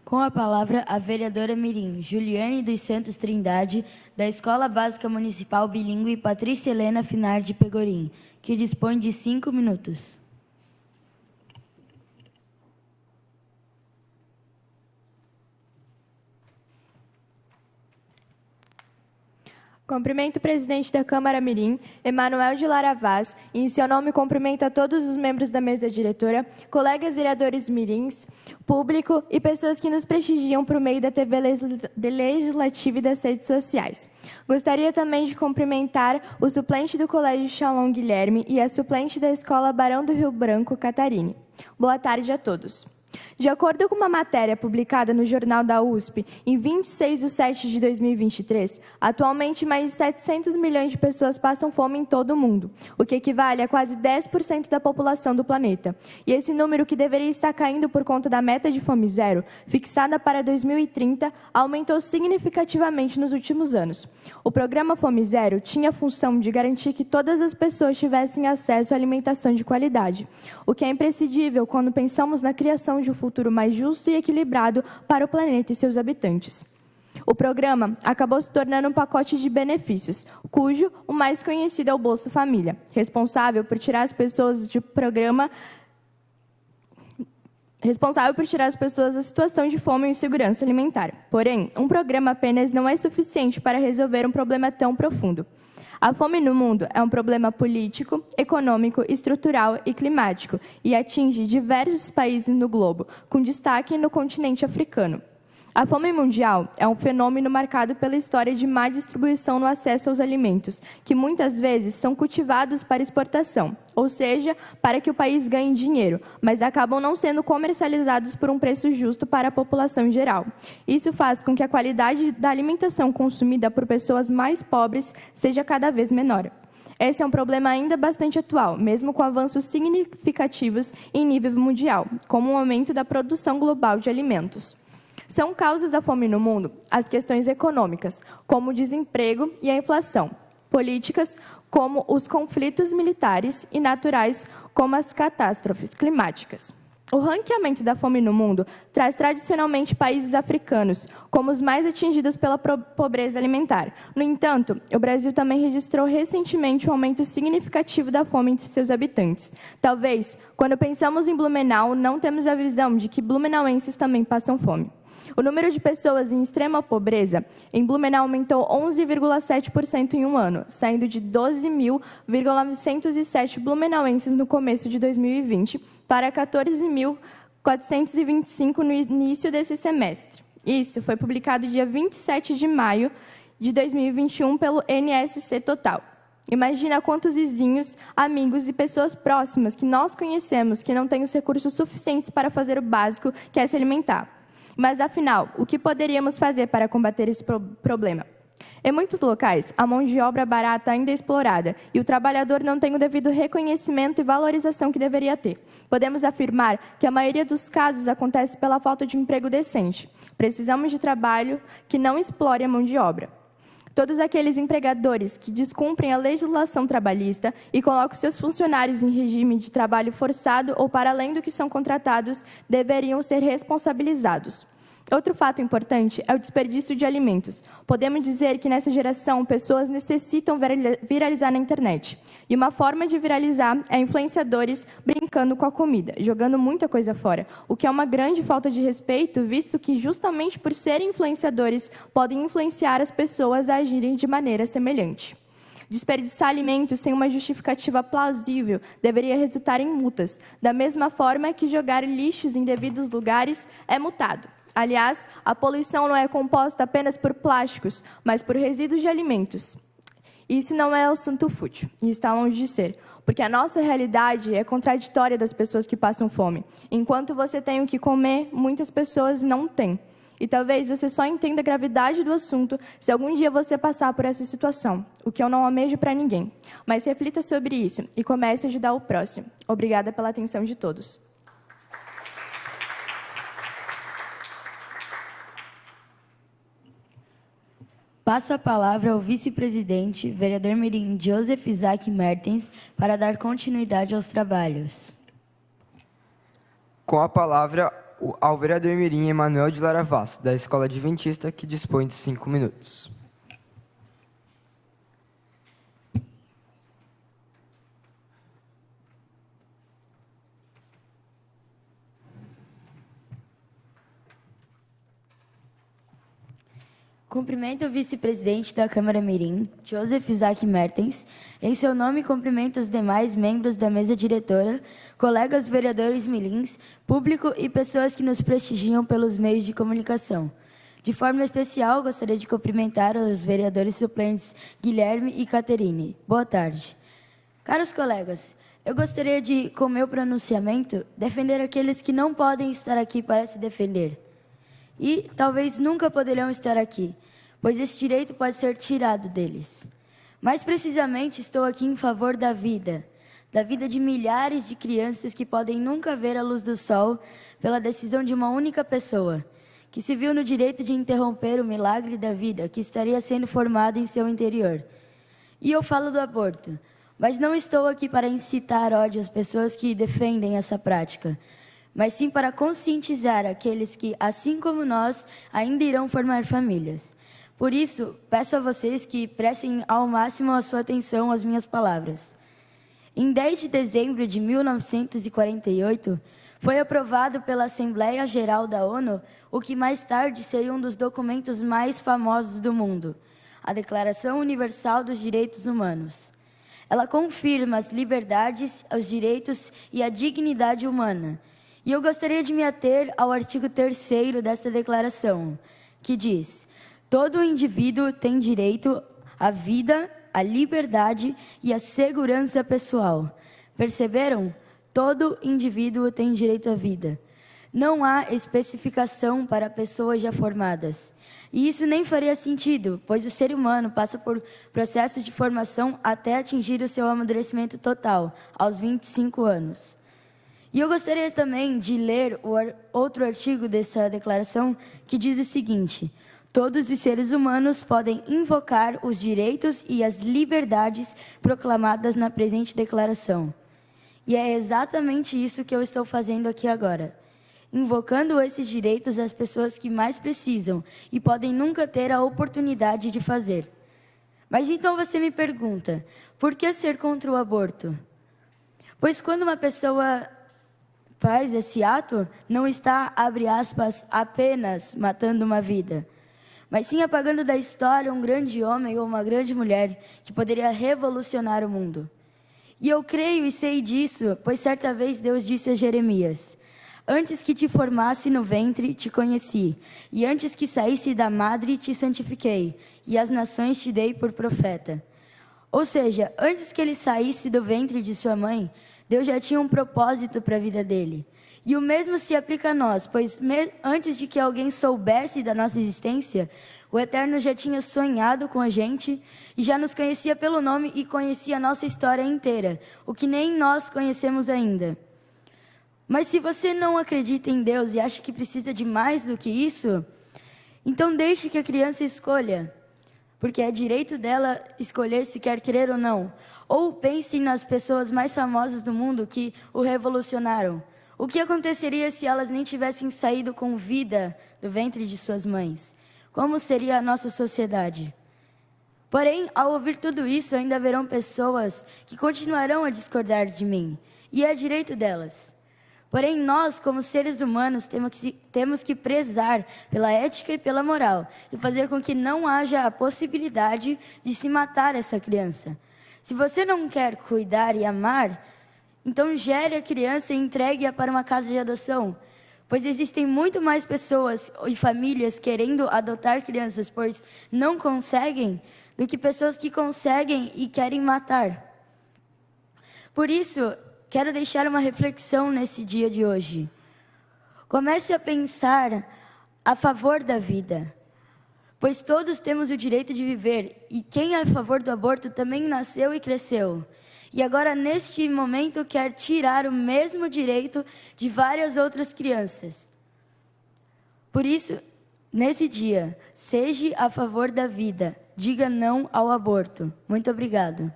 Com a palavra, a vereadora mirim Juliane dos Santos Trindade, da Escola Básica Municipal Bilíngue Patrícia Helena Finardi Pegorim, que dispõe de 5 minutos. Cumprimento o presidente da Câmara Mirim, Emanuel de Lara Vaz, e em seu nome cumprimento a todos os membros da mesa diretora, colegas vereadores mirins, público e pessoas que nos prestigiam por meio da TV Legislativa e das redes sociais. Gostaria também de cumprimentar o suplente do Colégio Shalom, Guilherme, e a suplente da Escola Barão do Rio Branco, Catarine. Boa tarde a todos. De acordo com uma matéria publicada no Jornal da USP, em 26 de setembro de 2023, atualmente mais de 700 milhões de pessoas passam fome em todo o mundo, o que equivale a quase 10% da população do planeta. E esse número, que deveria estar caindo por conta da meta de fome zero, fixada para 2030, aumentou significativamente nos últimos anos. O programa Fome Zero tinha a função de garantir que todas as pessoas tivessem acesso à alimentação de qualidade, o que é imprescindível quando pensamos na criação de um futuro mais justo e equilibrado para o planeta e seus habitantes. O programa acabou se tornando um pacote de benefícios, cujo o mais conhecido é o Bolsa Família, responsável por tirar as pessoas da situação de fome e insegurança alimentar. Porém, um programa apenas não é suficiente para resolver um problema tão profundo. A fome no mundo é um problema político, econômico, estrutural e climático e atinge diversos países no globo, com destaque no continente africano. A fome mundial é um fenômeno marcado pela história de má distribuição no acesso aos alimentos, que muitas vezes são cultivados para exportação, ou seja, para que o país ganhe dinheiro, mas acabam não sendo comercializados por um preço justo para a população em geral. Isso faz com que a qualidade da alimentação consumida por pessoas mais pobres seja cada vez menor. Esse é um problema ainda bastante atual, mesmo com avanços significativos em nível mundial, como o aumento da produção global de alimentos. São causas da fome no mundo as questões econômicas, como o desemprego e a inflação, políticas, como os conflitos militares, e naturais, como as catástrofes climáticas. O ranqueamento da fome no mundo traz tradicionalmente países africanos como os mais atingidos pela pobreza alimentar. No entanto, o Brasil também registrou recentemente um aumento significativo da fome entre seus habitantes. Talvez, quando pensamos em Blumenau, não temos a visão de que blumenauenses também passam fome. O número de pessoas em extrema pobreza em Blumenau aumentou 11,7% em um ano, saindo de 12.907 blumenauenses no começo de 2020 para 14.425 no início desse semestre. Isso foi publicado dia 27 de maio de 2021 pelo NSC Total. Imagina quantos vizinhos, amigos e pessoas próximas que nós conhecemos que não têm os recursos suficientes para fazer o básico, que é se alimentar. Mas, afinal, o que poderíamos fazer para combater esse problema? Em muitos locais, a mão de obra barata ainda é explorada e o trabalhador não tem o devido reconhecimento e valorização que deveria ter. Podemos afirmar que a maioria dos casos acontece pela falta de emprego decente. Precisamos de trabalho que não explore a mão de obra. Todos aqueles empregadores que descumprem a legislação trabalhista e colocam seus funcionários em regime de trabalho forçado ou para além do que são contratados deveriam ser responsabilizados. Outro fato importante é o desperdício de alimentos. Podemos dizer que nessa geração pessoas necessitam viralizar na internet. E uma forma de viralizar é influenciadores brincando com a comida, jogando muita coisa fora, o que é uma grande falta de respeito, visto que justamente por serem influenciadores podem influenciar as pessoas a agirem de maneira semelhante. Desperdiçar alimentos sem uma justificativa plausível deveria resultar em multas, da mesma forma que jogar lixos em devidos lugares é multado. Aliás, a poluição não é composta apenas por plásticos, mas por resíduos de alimentos. Isso não é assunto fútil, e está longe de ser, porque a nossa realidade é contraditória das pessoas que passam fome. Enquanto você tem o que comer, muitas pessoas não têm. E talvez você só entenda a gravidade do assunto se algum dia você passar por essa situação, o que eu não almejo para ninguém. Mas reflita sobre isso e comece a ajudar o próximo. Obrigada pela atenção de todos. Passo a palavra ao vice-presidente, vereador mirim Joseph Isaac Mertens, para dar continuidade aos trabalhos. Com a palavra ao vereador mirim Emanuel de Lara Vaz, da Escola Adventista, que dispõe de 5 minutos. Cumprimento o vice-presidente da Câmara Mirim, Joseph Isaac Mertens. Em seu nome, cumprimento os demais membros da mesa diretora, colegas vereadores mirins, público e pessoas que nos prestigiam pelos meios de comunicação. De forma especial, gostaria de cumprimentar os vereadores suplentes Guilherme e Caterine. Boa tarde. Caros colegas, eu gostaria de, com meu pronunciamento, defender aqueles que não podem estar aqui para se defender. E talvez nunca poderão estar aqui, pois esse direito pode ser tirado deles. Mais precisamente, estou aqui em favor da vida de milhares de crianças que podem nunca ver a luz do sol pela decisão de uma única pessoa, que se viu no direito de interromper o milagre da vida que estaria sendo formado em seu interior. E eu falo do aborto, mas não estou aqui para incitar ódio às pessoas que defendem essa prática, mas sim para conscientizar aqueles que, assim como nós, ainda irão formar famílias. Por isso, peço a vocês que prestem ao máximo a sua atenção às minhas palavras. Em 10 de dezembro de 1948, foi aprovado pela Assembleia Geral da ONU o que mais tarde seria um dos documentos mais famosos do mundo, a Declaração Universal dos Direitos Humanos. Ela confirma as liberdades, os direitos e a dignidade humana, E eu gostaria de me ater ao artigo 3º desta declaração, que diz: todo indivíduo tem direito à vida, à liberdade e à segurança pessoal. Perceberam? Todo indivíduo tem direito à vida. Não há especificação para pessoas já formadas. E isso nem faria sentido, pois o ser humano passa por processos de formação até atingir o seu amadurecimento total, aos 25 anos. E eu gostaria também de ler outro artigo dessa declaração, que diz o seguinte: todos os seres humanos podem invocar os direitos e as liberdades proclamadas na presente declaração. E é exatamente isso que eu estou fazendo aqui agora, invocando esses direitos às pessoas que mais precisam e podem nunca ter a oportunidade de fazer. Mas então você me pergunta, por que ser contra o aborto? Pois quando uma pessoa faz esse ato, não está, abre aspas, apenas matando uma vida, mas sim apagando da história um grande homem ou uma grande mulher que poderia revolucionar o mundo. E eu creio e sei disso, pois certa vez Deus disse a Jeremias: antes que te formasse no ventre, te conheci, e antes que saísse da madre, te santifiquei, e as nações te dei por profeta. Ou seja, antes que ele saísse do ventre de sua mãe, Deus já tinha um propósito para a vida dele. E o mesmo se aplica a nós, pois antes de que alguém soubesse da nossa existência, o Eterno já tinha sonhado com a gente e já nos conhecia pelo nome e conhecia a nossa história inteira, o que nem nós conhecemos ainda. Mas se você não acredita em Deus e acha que precisa de mais do que isso, então deixe que a criança escolha, porque é direito dela escolher se quer crer ou não. Ou pense nas pessoas mais famosas do mundo que o revolucionaram. O que aconteceria se elas nem tivessem saído com vida do ventre de suas mães? Como seria a nossa sociedade? Porém, ao ouvir tudo isso, ainda haverão pessoas que continuarão a discordar de mim, e é direito delas. Porém, nós, como seres humanos, temos que prezar pela ética e pela moral, e fazer com que não haja a possibilidade de se matar essa criança. Se você não quer cuidar e amar, então gere a criança e entregue-a para uma casa de adoção, pois existem muito mais pessoas e famílias querendo adotar crianças, pois não conseguem, do que pessoas que conseguem e querem matar. Por isso, quero deixar uma reflexão nesse dia de hoje. Comece a pensar a favor da vida, pois todos temos o direito de viver, e quem é a favor do aborto também nasceu e cresceu. E agora, neste momento, quer tirar o mesmo direito de várias outras crianças. Por isso, nesse dia, seja a favor da vida, diga não ao aborto. Muito obrigado.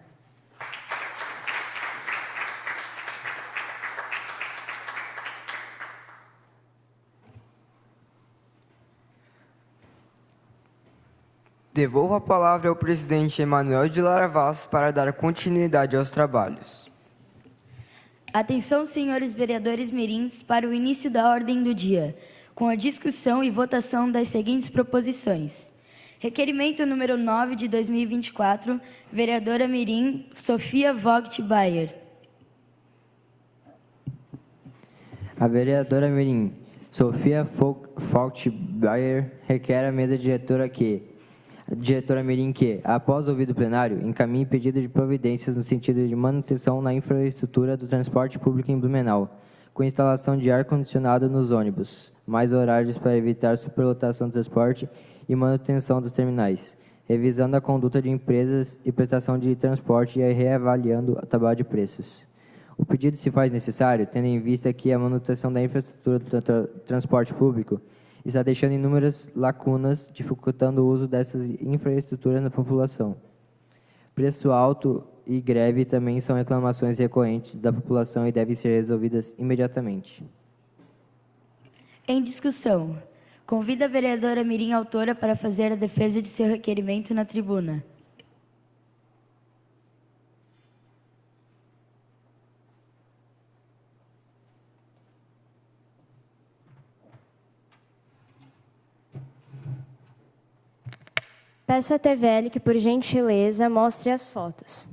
Devolvo a palavra ao presidente Emanuel de Lara Vaz para dar continuidade aos trabalhos. Atenção, senhores vereadores mirins, para o início da ordem do dia, com a discussão e votação das seguintes proposições. Requerimento número 9 de 2024, vereadora mirim Sofia Vogt Bayer. A vereadora mirim Sofia Vogt Bayer requer à mesa diretora diretora mirim que, após ouvido o plenário, encaminhe pedido de providências no sentido de manutenção na infraestrutura do transporte público em Blumenau, com instalação de ar-condicionado nos ônibus, mais horários para evitar superlotação do transporte e manutenção dos terminais, revisando a conduta de empresas e prestação de transporte e reavaliando a tabela de preços. O pedido se faz necessário, tendo em vista que a manutenção da infraestrutura do transporte público está deixando inúmeras lacunas, dificultando o uso dessas infraestruturas na população. Preço alto e greve também são reclamações recorrentes da população e devem ser resolvidas imediatamente. Em discussão, convido a vereadora mirim autora para fazer a defesa de seu requerimento na tribuna. Peço à TVL que, por gentileza, mostre as fotos.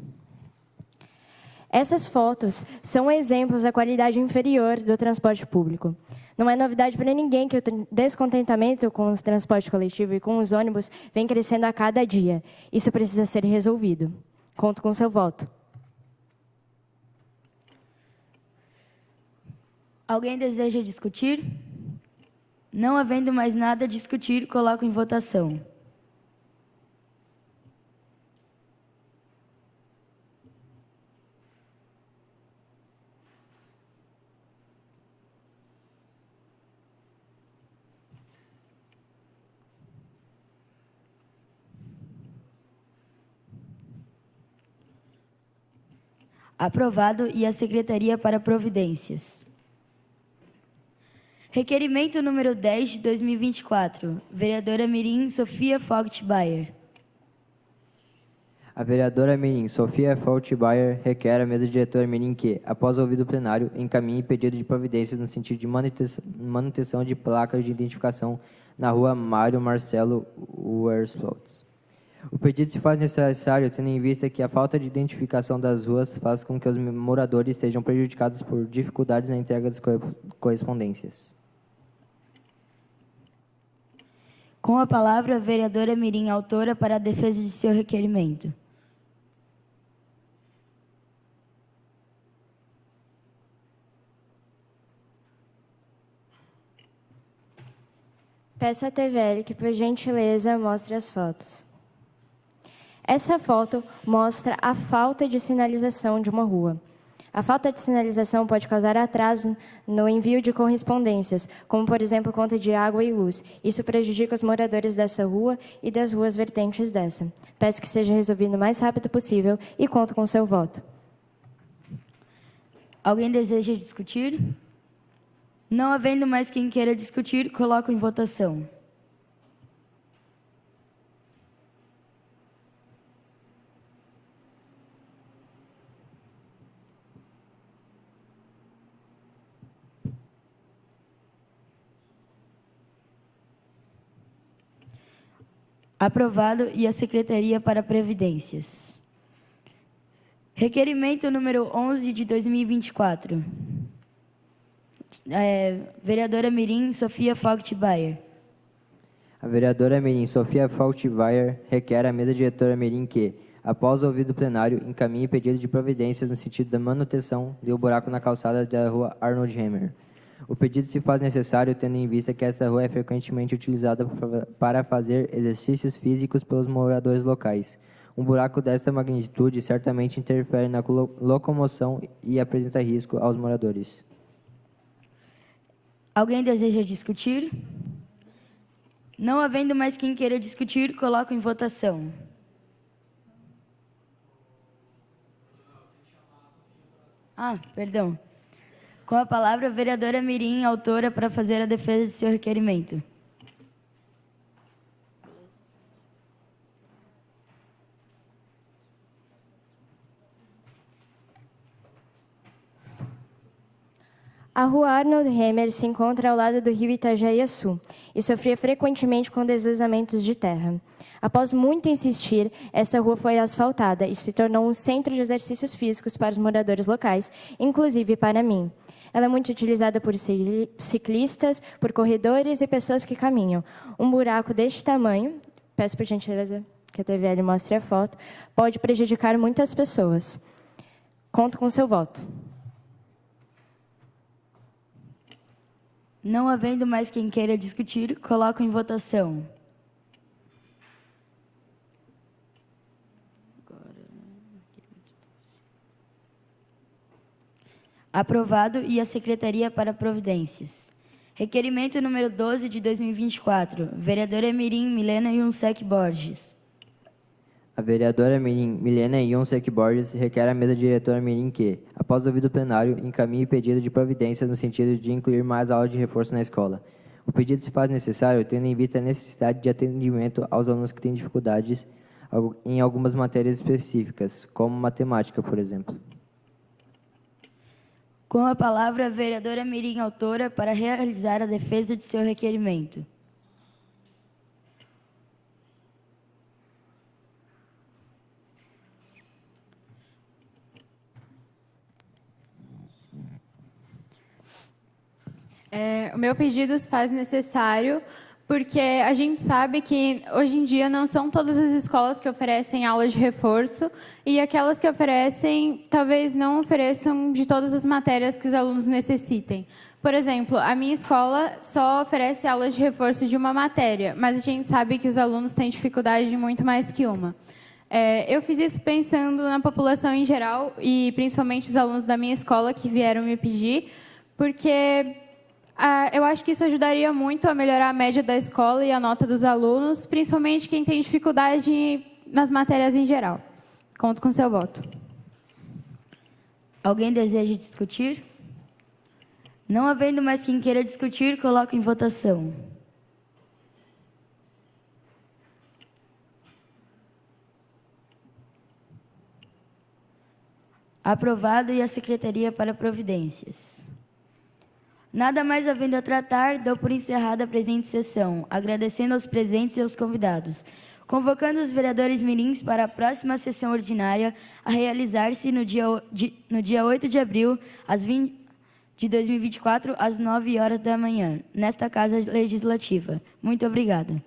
Essas fotos são exemplos da qualidade inferior do transporte público. Não é novidade para ninguém que o descontentamento com o transporte coletivo e com os ônibus vem crescendo a cada dia. Isso precisa ser resolvido. Conto com seu voto. Alguém deseja discutir? Não havendo mais nada a discutir, coloco em votação. Aprovado e a Secretaria para Providências. Requerimento número 10 de 2024. Vereadora Mirim Sofia Fogtbayer. A vereadora Mirim Sofia Fogtbayer requer à mesa diretora Mirim que, após ouvido o plenário, encaminhe pedido de providências no sentido de manutenção de placas de identificação na rua Mário Marcelo Wersplotz. O pedido se faz necessário tendo em vista que a falta de identificação das ruas faz com que os moradores sejam prejudicados por dificuldades na entrega das correspondências. Com a palavra, a vereadora Mirim, autora para a defesa de seu requerimento. Peço à TVL que, por gentileza, mostre as fotos. Essa foto mostra a falta de sinalização de uma rua. A falta de sinalização pode causar atraso no envio de correspondências, como, por exemplo, conta de água e luz. Isso prejudica os moradores dessa rua e das ruas vertentes dessa. Peço que seja resolvido o mais rápido possível e conto com seu voto. Alguém deseja discutir? Não havendo mais quem queira discutir, coloco em votação. Aprovado e a Secretaria para Previdências. Requerimento número 11 de 2024. Vereadora Mirim Sofia Fogtbayer. A vereadora Mirim Sofia Fogtbayer requer à mesa diretora Mirim que, após ouvido o plenário, encaminhe pedido de providências no sentido da manutenção de um buraco na calçada da rua Arnold Hammer. O pedido se faz necessário tendo em vista que esta rua é frequentemente utilizada para fazer exercícios físicos pelos moradores locais. Um buraco desta magnitude certamente interfere na locomoção e apresenta risco aos moradores. Alguém deseja discutir? Não havendo mais quem queira discutir, coloco em votação. Perdão. Com a palavra, a vereadora Mirim, autora para fazer a defesa de seu requerimento. A rua Arnold Hammer se encontra ao lado do rio Itajaí-Açu e sofria frequentemente com deslizamentos de terra. Após muito insistir, essa rua foi asfaltada e se tornou um centro de exercícios físicos para os moradores locais, inclusive para mim. Ela é muito utilizada por ciclistas, por corredores e pessoas que caminham. Um buraco deste tamanho, peço por gentileza que a TVL mostre a foto, pode prejudicar muitas pessoas. Conto com seu voto. Não havendo mais quem queira discutir, coloco em votação. Aprovado e a Secretaria para Providências. Requerimento número 12 de 2024. Vereadora Mirim Milena Yunsek Borges. A vereadora Mirim Milena Yunsek Borges requer à mesa diretora Mirim que, após ouvido o plenário, encaminhe pedido de providências no sentido de incluir mais aulas de reforço na escola. O pedido se faz necessário tendo em vista a necessidade de atendimento aos alunos que têm dificuldades em algumas matérias específicas, como matemática, por exemplo. Com a palavra, a vereadora Mirim, autora, para realizar a defesa de seu requerimento. O meu pedido se faz necessário porque a gente sabe que, hoje em dia, não são todas as escolas que oferecem aula de reforço e aquelas que oferecem, talvez não ofereçam de todas as matérias que os alunos necessitem. Por exemplo, a minha escola só oferece aula de reforço de uma matéria, mas a gente sabe que os alunos têm dificuldade de muito mais que uma. Eu fiz isso pensando na população em geral e principalmente os alunos da minha escola que vieram me pedir, porque eu acho que isso ajudaria muito a melhorar a média da escola e a nota dos alunos, principalmente quem tem dificuldade nas matérias em geral. Conto com seu voto. Alguém deseja discutir? Não havendo mais quem queira discutir, coloco em votação. Aprovado e a Secretaria para Providências. Nada mais havendo a tratar, dou por encerrada a presente sessão, agradecendo aos presentes e aos convidados, convocando os vereadores mirins para a próxima sessão ordinária a realizar-se no dia 8 de abril, de 2024, às 9 horas da manhã, nesta Casa Legislativa. Muito obrigada.